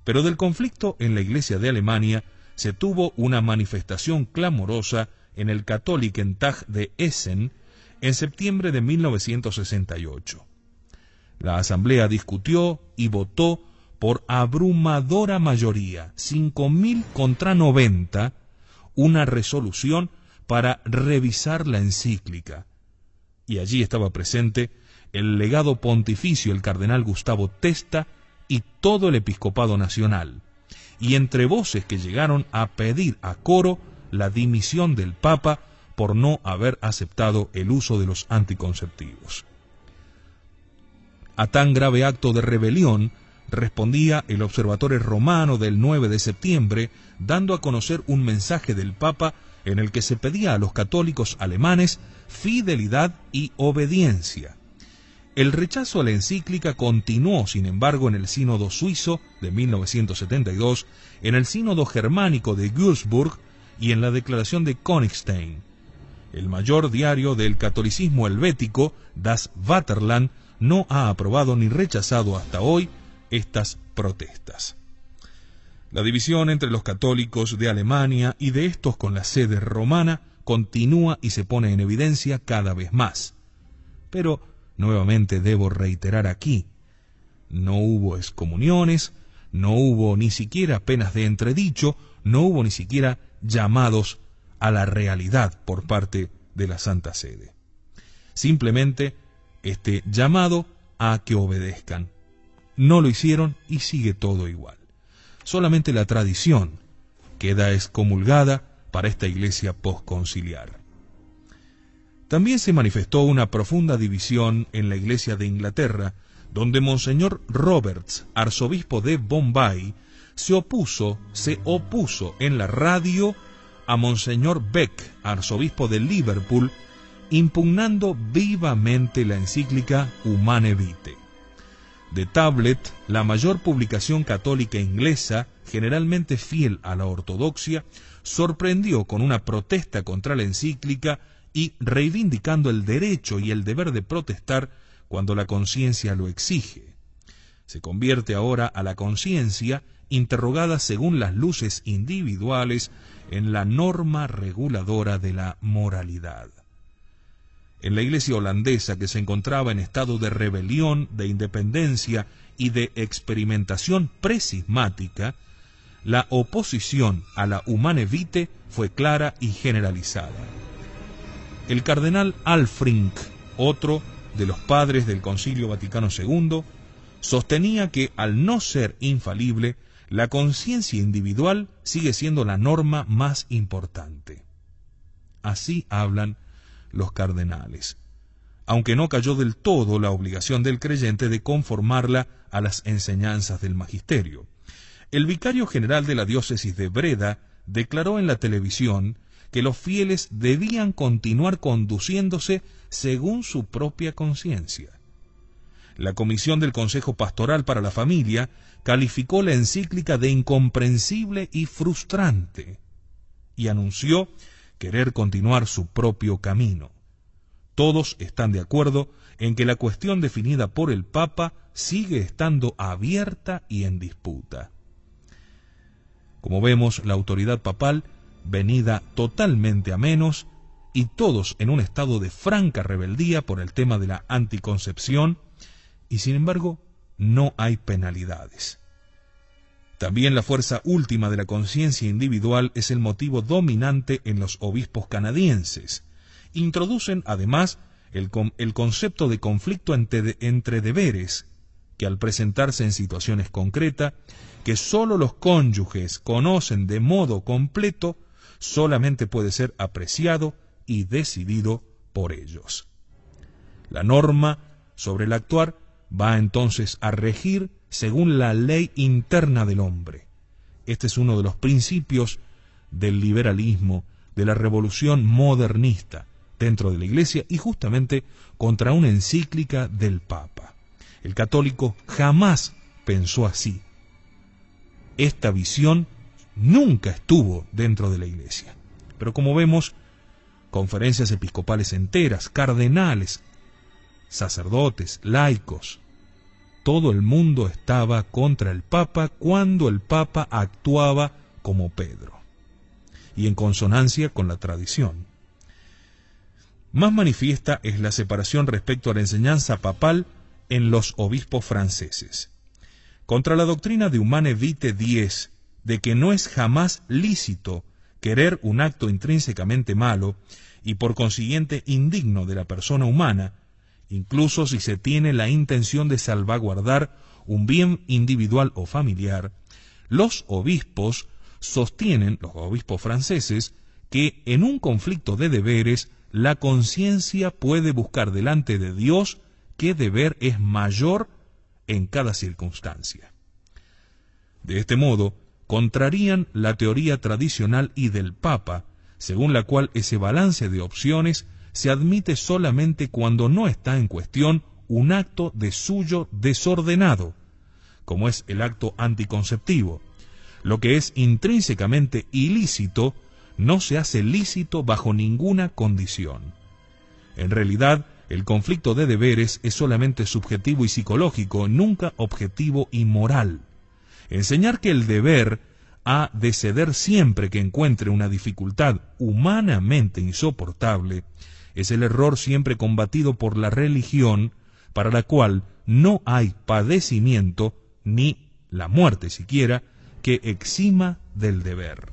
Speaker 1: Pero del conflicto en la Iglesia de Alemania se tuvo una manifestación clamorosa en el Katholikentag de Essen en septiembre de 1968. La asamblea discutió y votó por abrumadora mayoría, 5.000 contra 90, una resolución para revisar la encíclica, y allí estaba presente el legado pontificio, el cardenal Gustavo Testa y todo el episcopado nacional, y entre voces que llegaron a pedir a coro la dimisión del Papa por no haber aceptado el uso de los anticonceptivos. A tan grave acto de rebelión respondía el Observatore Romano del 9 de septiembre, dando a conocer un mensaje del Papa en el que se pedía a los católicos alemanes fidelidad y obediencia. El rechazo a la encíclica continuó, sin embargo, en el Sínodo suizo de 1972, en el Sínodo germánico de Würzburg y en la Declaración de Königstein. El mayor diario del catolicismo helvético, Das Vaterland, no ha aprobado ni rechazado hasta hoy estas protestas. La división entre los católicos de Alemania y de estos con la sede romana continúa y se pone en evidencia cada vez más. Pero, nuevamente debo reiterar aquí, no hubo excomuniones, no hubo ni siquiera penas de entredicho, no hubo ni siquiera llamados a la realidad por parte de la Santa Sede. Simplemente este llamado a que obedezcan. No lo hicieron y sigue todo igual. Solamente la tradición queda excomulgada para esta iglesia posconciliar. También se manifestó una profunda división en la iglesia de Inglaterra, donde Monseñor Roberts, arzobispo de Bombay, se opuso en la radio a Monseñor Beck, arzobispo de Liverpool, impugnando vivamente la encíclica Humane Vitae. The Tablet, la mayor publicación católica inglesa, generalmente fiel a la ortodoxia, sorprendió con una protesta contra la encíclica y reivindicando el derecho y el deber de protestar cuando la conciencia lo exige. Se convierte ahora a la conciencia, interrogada según las luces individuales, en la norma reguladora de la moralidad. En la iglesia holandesa, que se encontraba en estado de rebelión, de independencia y de experimentación precismática, la oposición a la Humane Vitae fue clara y generalizada. El cardenal Alfrink, otro de los padres del Concilio Vaticano II, sostenía que al no ser infalible, la conciencia individual sigue siendo la norma más importante. Así hablan los cardenales, aunque no cayó del todo la obligación del creyente de conformarla a las enseñanzas del magisterio. El vicario general de la diócesis de Breda declaró en la televisión que los fieles debían continuar conduciéndose según su propia conciencia. La comisión del Consejo Pastoral para la Familia calificó la encíclica de incomprensible y frustrante y anunció querer continuar su propio camino. Todos están de acuerdo en que la cuestión definida por el Papa sigue estando abierta y en disputa. Como vemos, la autoridad papal venida totalmente a menos y todos en un estado de franca rebeldía por el tema de la anticoncepción, y sin embargo no hay penalidades. También la fuerza última de la conciencia individual es el motivo dominante en los obispos canadienses. Introducen además el concepto de conflicto entre deberes, que al presentarse en situaciones concretas, que sólo los cónyuges conocen de modo completo, solamente puede ser apreciado y decidido por ellos. La norma sobre el actuar va entonces a regir según la ley interna del hombre. Este es uno de los principios del liberalismo, de la revolución modernista dentro de la Iglesia y justamente contra una encíclica del Papa. El católico jamás pensó así. Esta visión nunca estuvo dentro de la Iglesia. Pero como vemos, conferencias episcopales enteras, cardenales, sacerdotes, laicos, todo el mundo estaba contra el Papa cuando el Papa actuaba como Pedro, y en consonancia con la tradición. Más manifiesta es la separación respecto a la enseñanza papal en los obispos franceses. Contra la doctrina de Humane Vitae 10, de que no es jamás lícito querer un acto intrínsecamente malo y por consiguiente indigno de la persona humana, incluso si se tiene la intención de salvaguardar un bien individual o familiar, los obispos sostienen, los obispos franceses, que en un conflicto de deberes la conciencia puede buscar delante de Dios qué deber es mayor en cada circunstancia. De este modo, contrarían la teoría tradicional y del Papa, según la cual ese balance de opciones se admite solamente cuando no está en cuestión un acto de suyo desordenado, como es el acto anticonceptivo. Lo que es intrínsecamente ilícito no se hace lícito bajo ninguna condición. En realidad, el conflicto de deberes es solamente subjetivo y psicológico, nunca objetivo y moral. Enseñar que el deber ha de ceder siempre que encuentre una dificultad humanamente insoportable es el error siempre combatido por la religión, para la cual no hay padecimiento, ni la muerte siquiera, que exima del deber.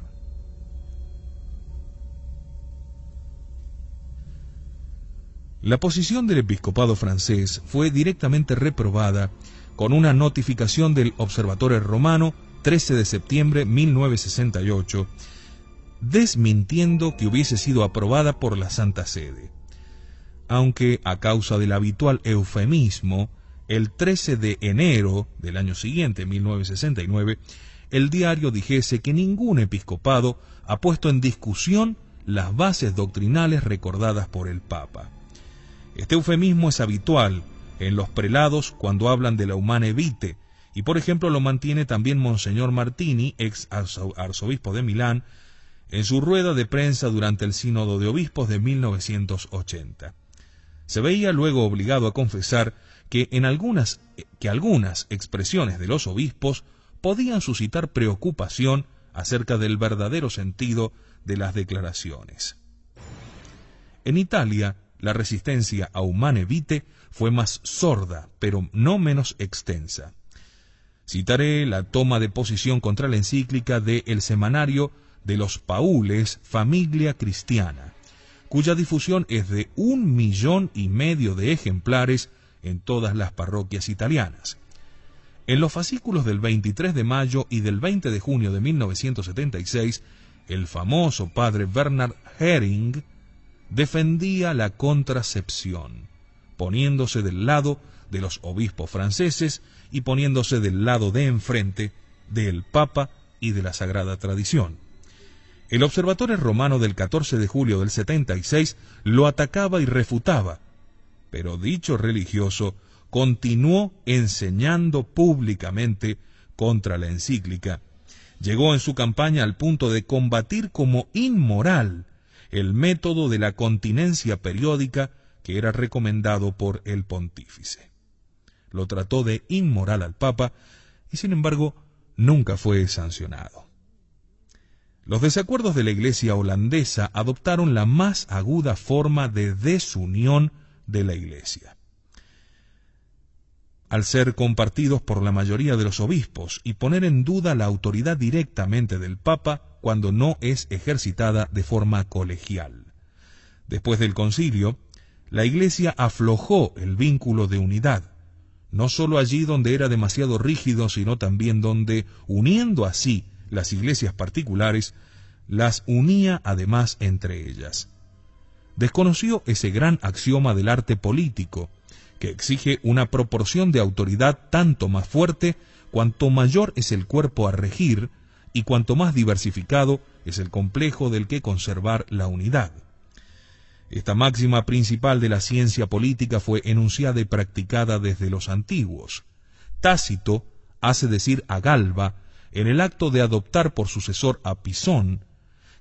Speaker 1: La posición del episcopado francés fue directamente reprobada con una notificación del Observatore Romano 13 de septiembre de 1968, desmintiendo que hubiese sido aprobada por la Santa Sede. Aunque, a causa del habitual eufemismo, el 13 de enero del año siguiente, 1969, el diario dijese que ningún episcopado ha puesto en discusión las bases doctrinales recordadas por el Papa. Este eufemismo es habitual en los prelados cuando hablan de la humane vitae, y por ejemplo lo mantiene también Monseñor Martini, ex arzobispo de Milán, en su rueda de prensa durante el Sínodo de Obispos de 1980. Se veía luego obligado a confesar que algunas expresiones de los obispos podían suscitar preocupación acerca del verdadero sentido de las declaraciones. En Italia, la resistencia a humane vitae fue más sorda, pero no menos extensa. Citaré la toma de posición contra la encíclica de El Semanario de los Paules Familia Cristiana, cuya difusión es de 1,5 millones de ejemplares en todas las parroquias italianas. En los fascículos del 23 de mayo y del 20 de junio de 1976, el famoso padre Bernard Häring defendía la contracepción, poniéndose del lado de los obispos franceses y poniéndose del lado de enfrente del Papa y de la Sagrada Tradición. El Observatore Romano del 14 de julio del 76 lo atacaba y refutaba, pero dicho religioso continuó enseñando públicamente contra la encíclica. Llegó en su campaña al punto de combatir como inmoral el método de la continencia periódica que era recomendado por el pontífice. Lo trató de inmoral al Papa y sin embargo nunca fue sancionado. Los desacuerdos de la Iglesia holandesa adoptaron la más aguda forma de desunión de la Iglesia. Al ser compartidos por la mayoría de los obispos y poner en duda la autoridad directamente del Papa cuando no es ejercitada de forma colegial. Después del concilio, la Iglesia aflojó el vínculo de unidad, no solo allí donde era demasiado rígido, sino también donde, uniendo así las iglesias particulares, las unía además entre ellas. Desconoció ese gran axioma del arte político, que exige una proporción de autoridad tanto más fuerte cuanto mayor es el cuerpo a regir y cuanto más diversificado es el complejo del que conservar la unidad. Esta máxima principal de la ciencia política fue enunciada y practicada desde los antiguos. Tácito hace decir a Galba, en el acto de adoptar por sucesor a Pisón,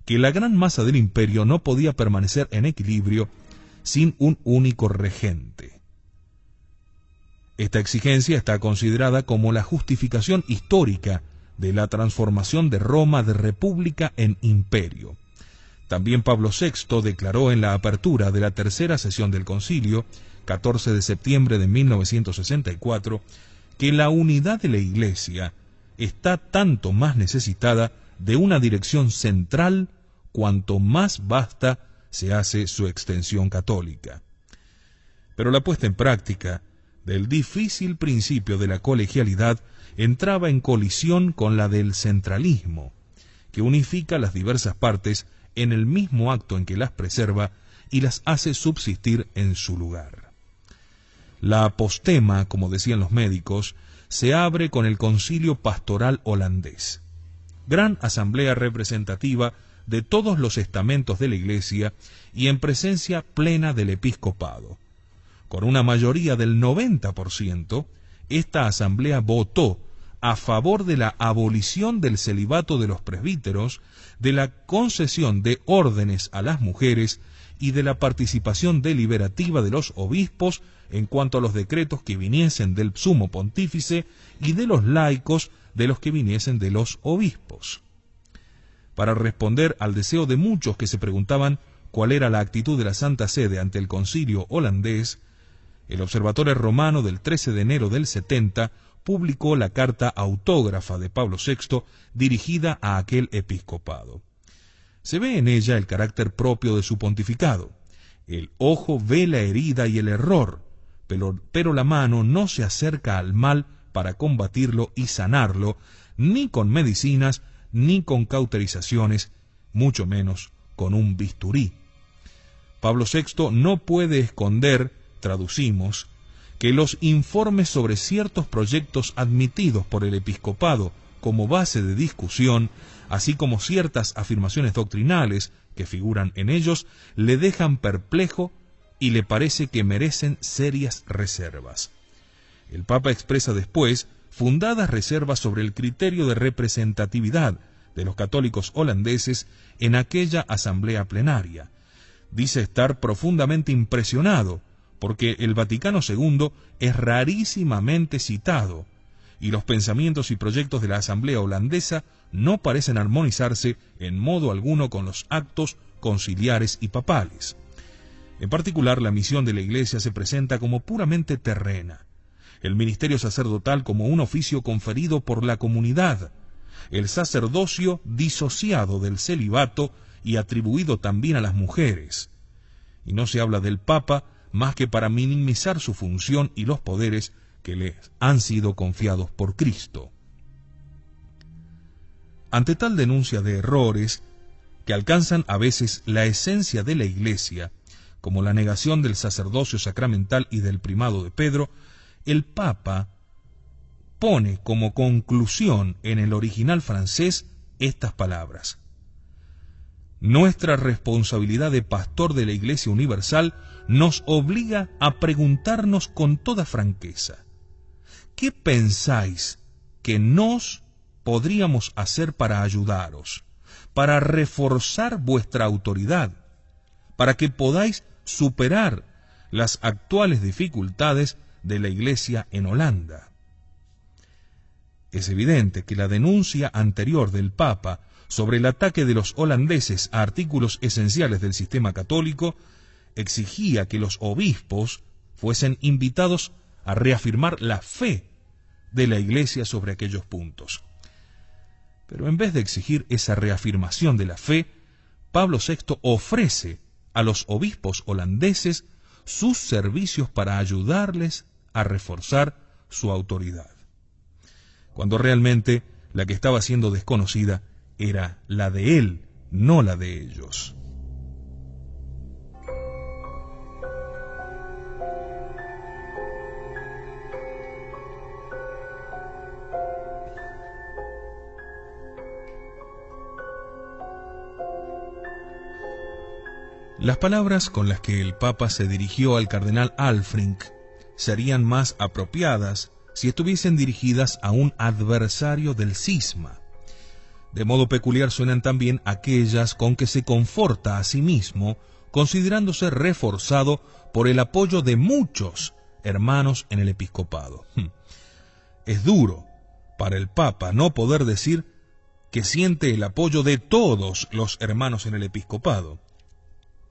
Speaker 1: que la gran masa del imperio no podía permanecer en equilibrio sin un único regente. Esta exigencia está considerada como la justificación histórica de la transformación de Roma de república en imperio. También Pablo VI declaró en la apertura de la tercera sesión del concilio, 14 de septiembre de 1964, que la unidad de la Iglesia está tanto más necesitada de una dirección central cuanto más vasta se hace su extensión católica. Pero la puesta en práctica del difícil principio de la colegialidad entraba en colisión con la del centralismo, que unifica las diversas partes en el mismo acto en que las preserva y las hace subsistir en su lugar. La apostema, como decían los médicos, se abre con el Concilio Pastoral Holandés, gran asamblea representativa de todos los estamentos de la Iglesia y en presencia plena del episcopado. Con una mayoría del 90%, esta asamblea votó a favor de la abolición del celibato de los presbíteros, de la concesión de órdenes a las mujeres y de la participación deliberativa de los obispos en cuanto a los decretos que viniesen del sumo pontífice y de los laicos de los que viniesen de los obispos. Para responder al deseo de muchos que se preguntaban cuál era la actitud de la Santa Sede ante el concilio holandés, el Observatorio Romano del 13 de enero del 70 publicó la carta autógrafa de Pablo VI dirigida a aquel episcopado. Se ve en ella el carácter propio de su pontificado. El ojo ve la herida y el error, pero la mano no se acerca al mal para combatirlo y sanarlo, ni con medicinas, ni con cauterizaciones, mucho menos con un bisturí. Pablo VI no puede esconder, traducimos, que los informes sobre ciertos proyectos admitidos por el episcopado como base de discusión, así como ciertas afirmaciones doctrinales que figuran en ellos, le dejan perplejo y le parece que merecen serias reservas. El Papa expresa después fundadas reservas sobre el criterio de representatividad de los católicos holandeses en aquella asamblea plenaria. Dice estar profundamente impresionado porque el Vaticano II es rarísimamente citado y los pensamientos y proyectos de la asamblea holandesa no parecen armonizarse en modo alguno con los actos conciliares y papales. En particular, la misión de la Iglesia se presenta como puramente terrena, el ministerio sacerdotal como un oficio conferido por la comunidad, el sacerdocio disociado del celibato y atribuido también a las mujeres. Y no se habla del Papa más que para minimizar su función y los poderes que le han sido confiados por Cristo. Ante tal denuncia de errores, que alcanzan a veces la esencia de la Iglesia, como la negación del sacerdocio sacramental y del primado de Pedro, el Papa pone como conclusión en el original francés estas palabras: nuestra responsabilidad de pastor de la Iglesia Universal nos obliga a preguntarnos con toda franqueza: ¿qué pensáis que nos podríamos hacer para ayudaros, para reforzar vuestra autoridad, para que podáis superar las actuales dificultades de la Iglesia en Holanda? Es evidente que la denuncia anterior del Papa sobre el ataque de los holandeses a artículos esenciales del sistema católico exigía que los obispos fuesen invitados a reafirmar la fe de la Iglesia sobre aquellos puntos. Pero en vez de exigir esa reafirmación de la fe, Pablo VI ofrece a los obispos holandeses sus servicios para ayudarles a reforzar su autoridad, cuando realmente la que estaba siendo desconocida era la de él, no la de ellos. Las palabras con las que el Papa se dirigió al cardenal Alfrink serían más apropiadas si estuviesen dirigidas a un adversario del cisma. De modo peculiar suenan también aquellas con que se conforta a sí mismo, considerándose reforzado por el apoyo de muchos hermanos en el episcopado. Es duro para el Papa no poder decir que siente el apoyo de todos los hermanos en el episcopado,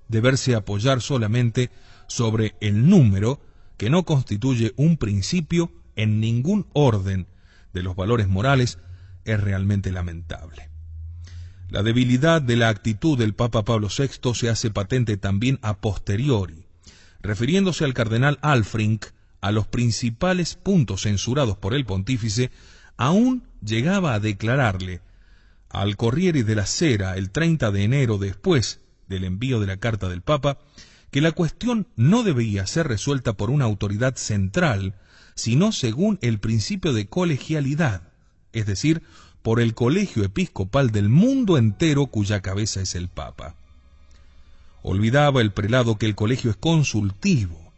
Speaker 1: deberse apoyar solamente sobre el número, que no constituye un principio en ningún orden de los valores morales, es realmente lamentable. La debilidad de la actitud del Papa Pablo VI se hace patente también a posteriori. Refiriéndose al cardenal Alfrink, a los principales puntos censurados por el pontífice, aún llegaba a declararle al Corriere della Sera el 30 de enero, después del envío de la carta del Papa, que la cuestión no debía ser resuelta por una autoridad central, sino según el principio de colegialidad, es decir, por el colegio episcopal del mundo entero cuya cabeza es el Papa. Olvidaba el prelado que el colegio es consultivo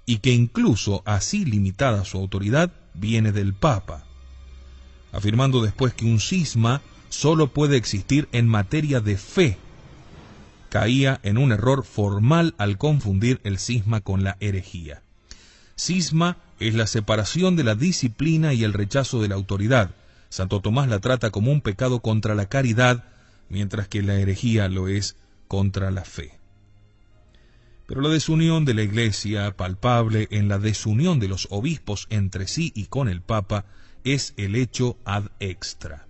Speaker 1: y que incluso así limitada su autoridad viene del Papa, afirmando después que un cisma solo puede existir en materia de fe. Caía en un error formal al confundir el cisma con la herejía. Cisma es la separación de la disciplina y el rechazo de la autoridad. Santo Tomás la trata como un pecado contra la caridad, mientras que la herejía lo es contra la fe. Pero la desunión de la Iglesia, palpable en la desunión de los obispos entre sí y con el Papa, es el hecho ad extra.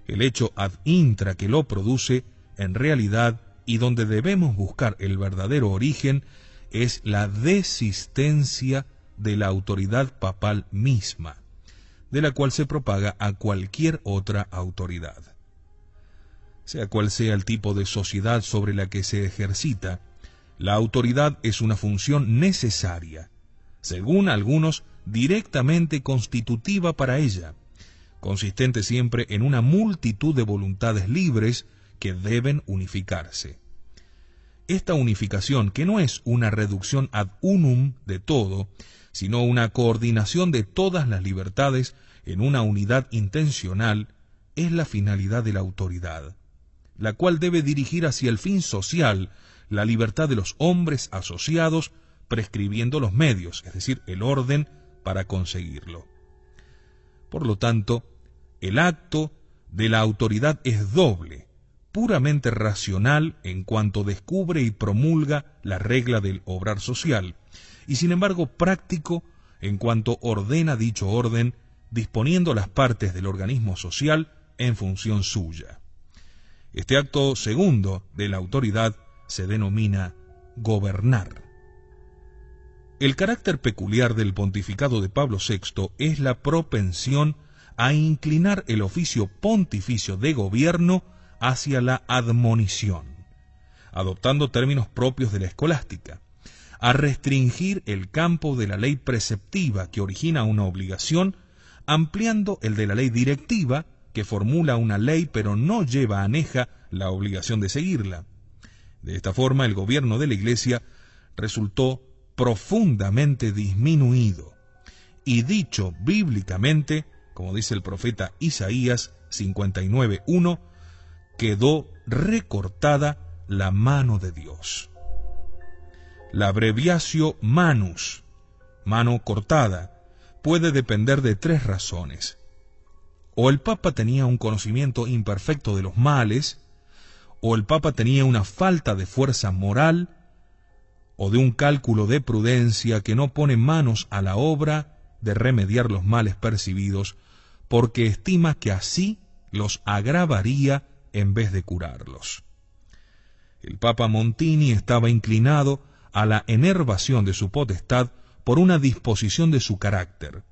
Speaker 1: El hecho ad intra que lo produce, en realidad, y donde debemos buscar el verdadero origen, es la desistencia de la autoridad papal misma, de la cual se propaga a cualquier otra autoridad. Sea cual sea el tipo de sociedad sobre la que se ejercita, la autoridad es una función necesaria, según algunos, directamente constitutiva para ella, consistente siempre en una multitud de voluntades libres que deben unificarse. Esta unificación, que no es una reducción ad unum de todo, sino una coordinación de todas las libertades en una unidad intencional, es la finalidad de la autoridad, la cual debe dirigir hacia el fin social la libertad de los hombres asociados, prescribiendo los medios, es decir, el orden para conseguirlo. Por lo tanto, el acto de la autoridad es doble, puramente racional en cuanto descubre y promulga la regla del obrar social, y sin embargo práctico en cuanto ordena dicho orden, disponiendo las partes del organismo social en función suya. Este acto segundo de la autoridad se denomina gobernar. El carácter peculiar del pontificado de Pablo VI es la propensión a inclinar el oficio pontificio de gobierno hacia la admonición, adoptando términos propios de la escolástica, a restringir el campo de la ley preceptiva que origina una obligación, ampliando el de la ley directiva que formula una ley pero no lleva aneja la obligación de seguirla. De esta forma, el gobierno de la Iglesia resultó profundamente disminuido y, dicho bíblicamente, como dice el profeta Isaías 59:1, quedó recortada la mano de Dios. La abreviatio manus, mano cortada, puede depender de tres razones. O el Papa tenía un conocimiento imperfecto de los males, o el Papa tenía una falta de fuerza moral, o de un cálculo de prudencia que no pone manos a la obra de remediar los males percibidos, porque estima que así los agravaría en vez de curarlos. El Papa Montini estaba inclinado a la enervación de su potestad por una disposición de su carácter.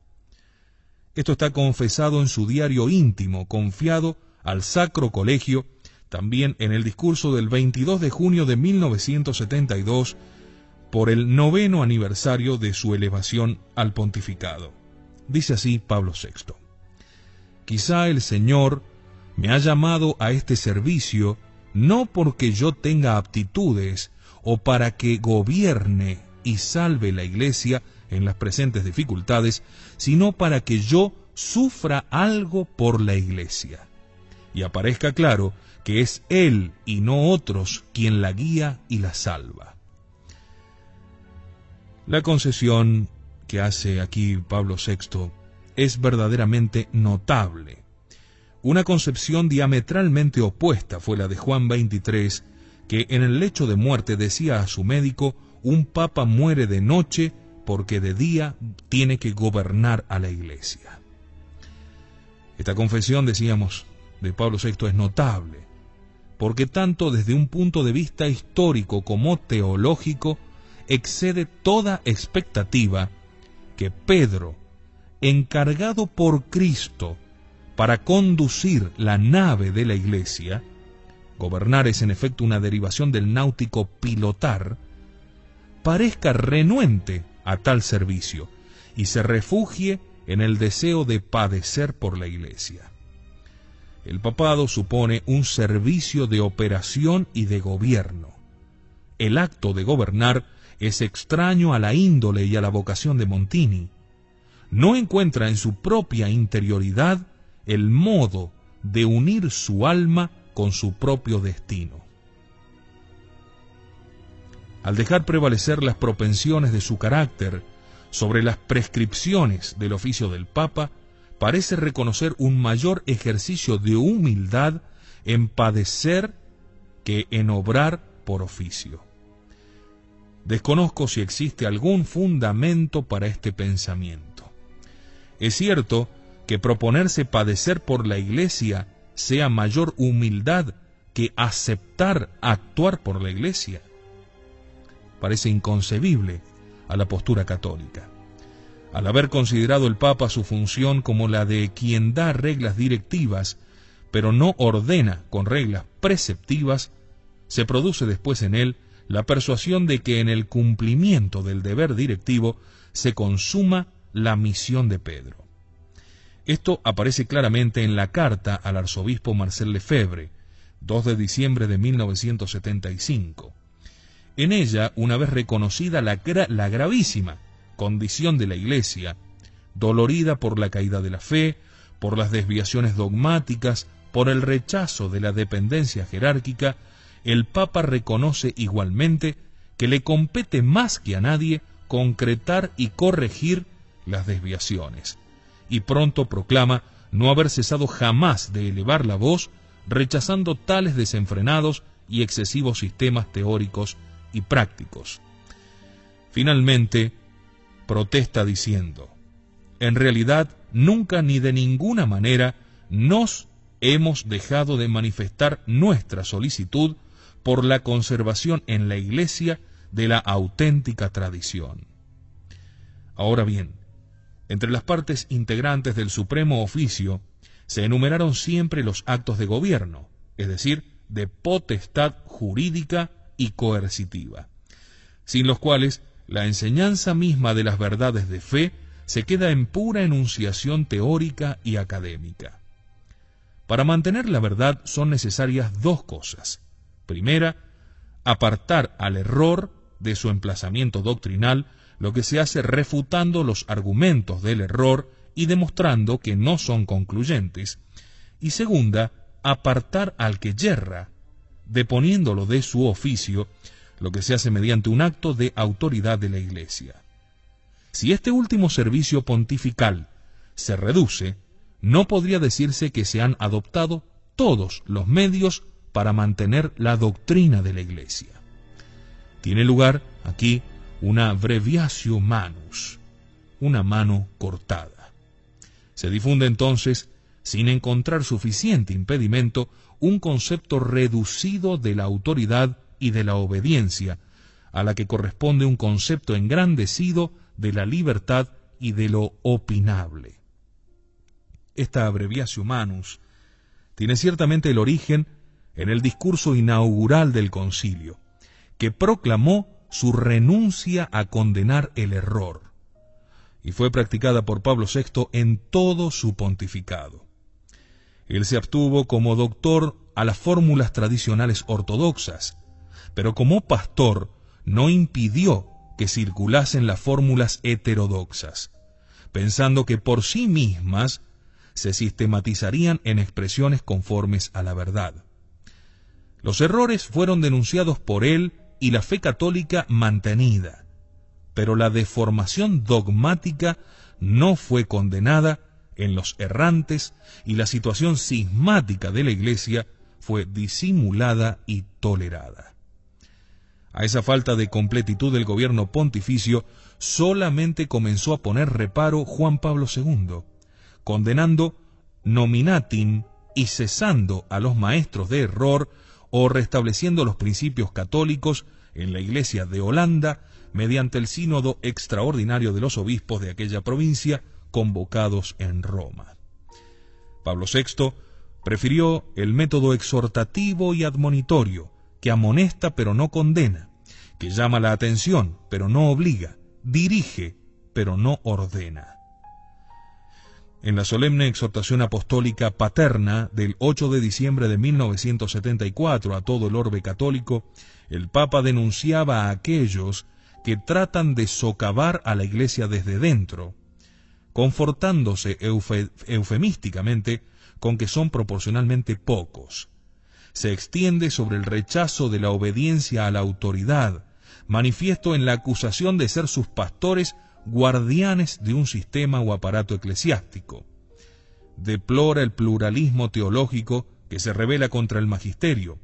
Speaker 1: Esto está confesado en su diario íntimo, confiado al Sacro Colegio, también en el discurso del 22 de junio de 1972, por el 9º aniversario de su elevación al pontificado. Dice así Pablo VI: quizá el Señor me ha llamado a este servicio no porque yo tenga aptitudes o para que gobierne y salve la Iglesia en las presentes dificultades, sino para que yo sufra algo por la Iglesia y aparezca claro que es Él y no otros quien la guía y la salva. La concesión que hace aquí Pablo VI es verdaderamente notable. Una concepción diametralmente opuesta fue la de Juan XXIII, que en el lecho de muerte decía a su médico: un papa muere de noche porque de día tiene que gobernar a la Iglesia. Esta confesión, decíamos, de Pablo VI es notable, porque tanto desde un punto de vista histórico como teológico excede toda expectativa que Pedro, encargado por Cristo para conducir la nave de la Iglesia, gobernar es en efecto una derivación del náutico pilotar, parezca renuente a tal servicio y se refugie en el deseo de padecer por la Iglesia. El papado supone un servicio de operación y de gobierno. El acto de gobernar es extraño a la índole y a la vocación de Montini. No encuentra en su propia interioridad el modo de unir su alma con su propio destino. Al dejar prevalecer las propensiones de su carácter sobre las prescripciones del oficio del Papa, parece reconocer un mayor ejercicio de humildad en padecer que en obrar por oficio. Desconozco si existe algún fundamento para este pensamiento. Es cierto que proponerse padecer por la Iglesia sea mayor humildad que aceptar actuar por la Iglesia. Parece inconcebible a la postura católica. Al haber considerado el Papa su función como la de quien da reglas directivas, pero no ordena con reglas preceptivas, se produce después en él la persuasión de que en el cumplimiento del deber directivo se consuma la misión de Pedro. Esto aparece claramente en la carta al arzobispo Marcel Lefebvre, 2 de diciembre de 1975. En ella, una vez reconocida la gravísima condición de la Iglesia, dolorida por la caída de la fe, por las desviaciones dogmáticas, por el rechazo de la dependencia jerárquica, el Papa reconoce igualmente que le compete más que a nadie concretar y corregir las desviaciones, y pronto proclama no haber cesado jamás de elevar la voz, rechazando tales desenfrenados y excesivos sistemas teóricos y prácticos. Finalmente, protesta diciendo: en realidad, nunca ni de ninguna manera nos hemos dejado de manifestar nuestra solicitud por la conservación en la Iglesia de la auténtica tradición. Ahora bien, entre las partes integrantes del Supremo Oficio se enumeraron siempre los actos de gobierno, es decir, de potestad jurídica y coercitiva, sin los cuales la enseñanza misma de las verdades de fe se queda en pura enunciación teórica y académica. Para mantener la verdad son necesarias dos cosas. Primera, apartar al error de su emplazamiento doctrinal, lo que se hace refutando los argumentos del error y demostrando que no son concluyentes. Y segunda, apartar al que yerra, deponiéndolo de su oficio, lo que se hace mediante un acto de autoridad de la Iglesia. Si este último servicio pontifical se reduce, no podría decirse que se han adoptado todos los medios para mantener la doctrina de la Iglesia. Tiene lugar aquí una breviatio manus, una mano cortada. Se difunde entonces, sin encontrar suficiente impedimento, un concepto reducido de la autoridad y de la obediencia, a la que corresponde un concepto engrandecido de la libertad y de lo opinable. Esta abreviatio manus tiene ciertamente el origen en el discurso inaugural del concilio, que proclamó su renuncia a condenar el error, y fue practicada por Pablo VI en todo su pontificado. Él se abstuvo como doctor a las fórmulas tradicionales ortodoxas, pero como pastor no impidió que circulasen las fórmulas heterodoxas, pensando que por sí mismas se sistematizarían en expresiones conformes a la verdad. Los errores fueron denunciados por él y la fe católica mantenida, pero la deformación dogmática no fue condenada en los errantes y la situación cismática de la Iglesia fue disimulada y tolerada. A esa falta de completitud del gobierno pontificio solamente comenzó a poner reparo Juan Pablo II, condenando nominatim y cesando a los maestros de error o restableciendo los principios católicos en la Iglesia de Holanda mediante el sínodo extraordinario de los obispos de aquella provincia convocados en Roma. Pablo VI prefirió el método exhortativo y admonitorio, que amonesta pero no condena, que llama la atención pero no obliga, dirige pero no ordena. En la solemne exhortación apostólica Paterna del 8 de diciembre de 1974 a todo el orbe católico, el Papa denunciaba a aquellos que tratan de socavar a la Iglesia desde dentro, confortándose eufemísticamente con que son proporcionalmente pocos. Se extiende sobre el rechazo de la obediencia a la autoridad, manifiesto en la acusación de ser sus pastores guardianes de un sistema o aparato eclesiástico. Deplora el pluralismo teológico que se revela contra el magisterio.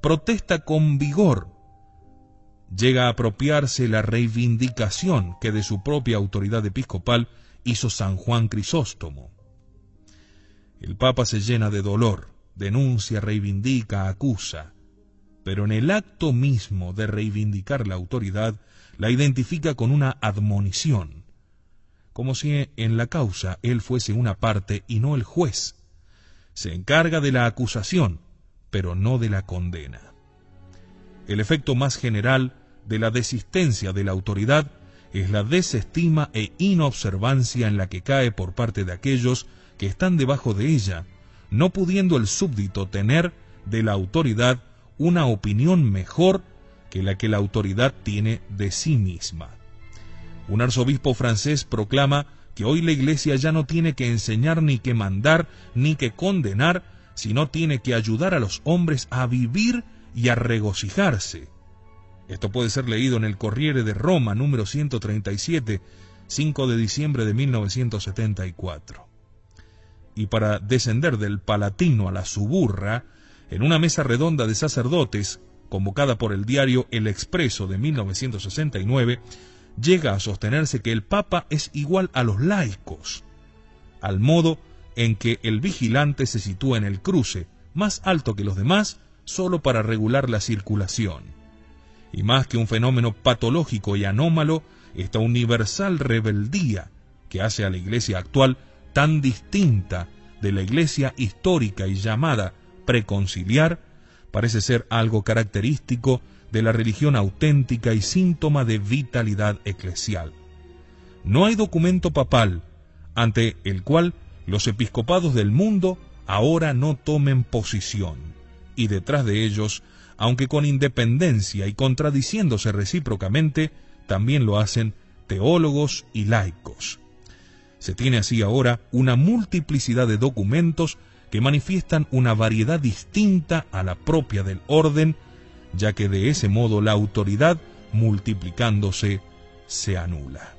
Speaker 1: Protesta con vigor. Llega a apropiarse la reivindicación que de su propia autoridad episcopal hizo San Juan Crisóstomo. El Papa se llena de dolor, denuncia, reivindica, acusa, pero en el acto mismo de reivindicar la autoridad, la identifica con una admonición, como si en la causa él fuese una parte y no el juez. Se encarga de la acusación, pero no de la condena. El efecto más general de la desistencia de la autoridad es la desestima e inobservancia en la que cae por parte de aquellos que están debajo de ella, no pudiendo el súbdito tener de la autoridad una opinión mejor que la autoridad tiene de sí misma. Un arzobispo francés proclama que hoy la Iglesia ya no tiene que enseñar ni que mandar ni que condenar, sino tiene que ayudar a los hombres a vivir y a regocijarse. Esto puede ser leído en el Corriere de Roma, número 137, 5 de diciembre de 1974. Y para descender del Palatino a la Suburra, en una mesa redonda de sacerdotes, convocada por el diario El Expreso de 1969, llega a sostenerse que el Papa es igual a los laicos, al modo en que el vigilante se sitúa en el cruce, más alto que los demás, solo para regular la circulación. Y más que un fenómeno patológico y anómalo, esta universal rebeldía que hace a la Iglesia actual tan distinta de la Iglesia histórica y llamada preconciliar, parece ser algo característico de la religión auténtica y síntoma de vitalidad eclesial. No hay documento papal ante el cual los episcopados del mundo ahora no tomen posición, y detrás de ellos, aunque con independencia y contradiciéndose recíprocamente, también lo hacen teólogos y laicos. Se tiene así ahora una multiplicidad de documentos que manifiestan una variedad distinta a la propia del orden, ya que de ese modo la autoridad, multiplicándose, se anula.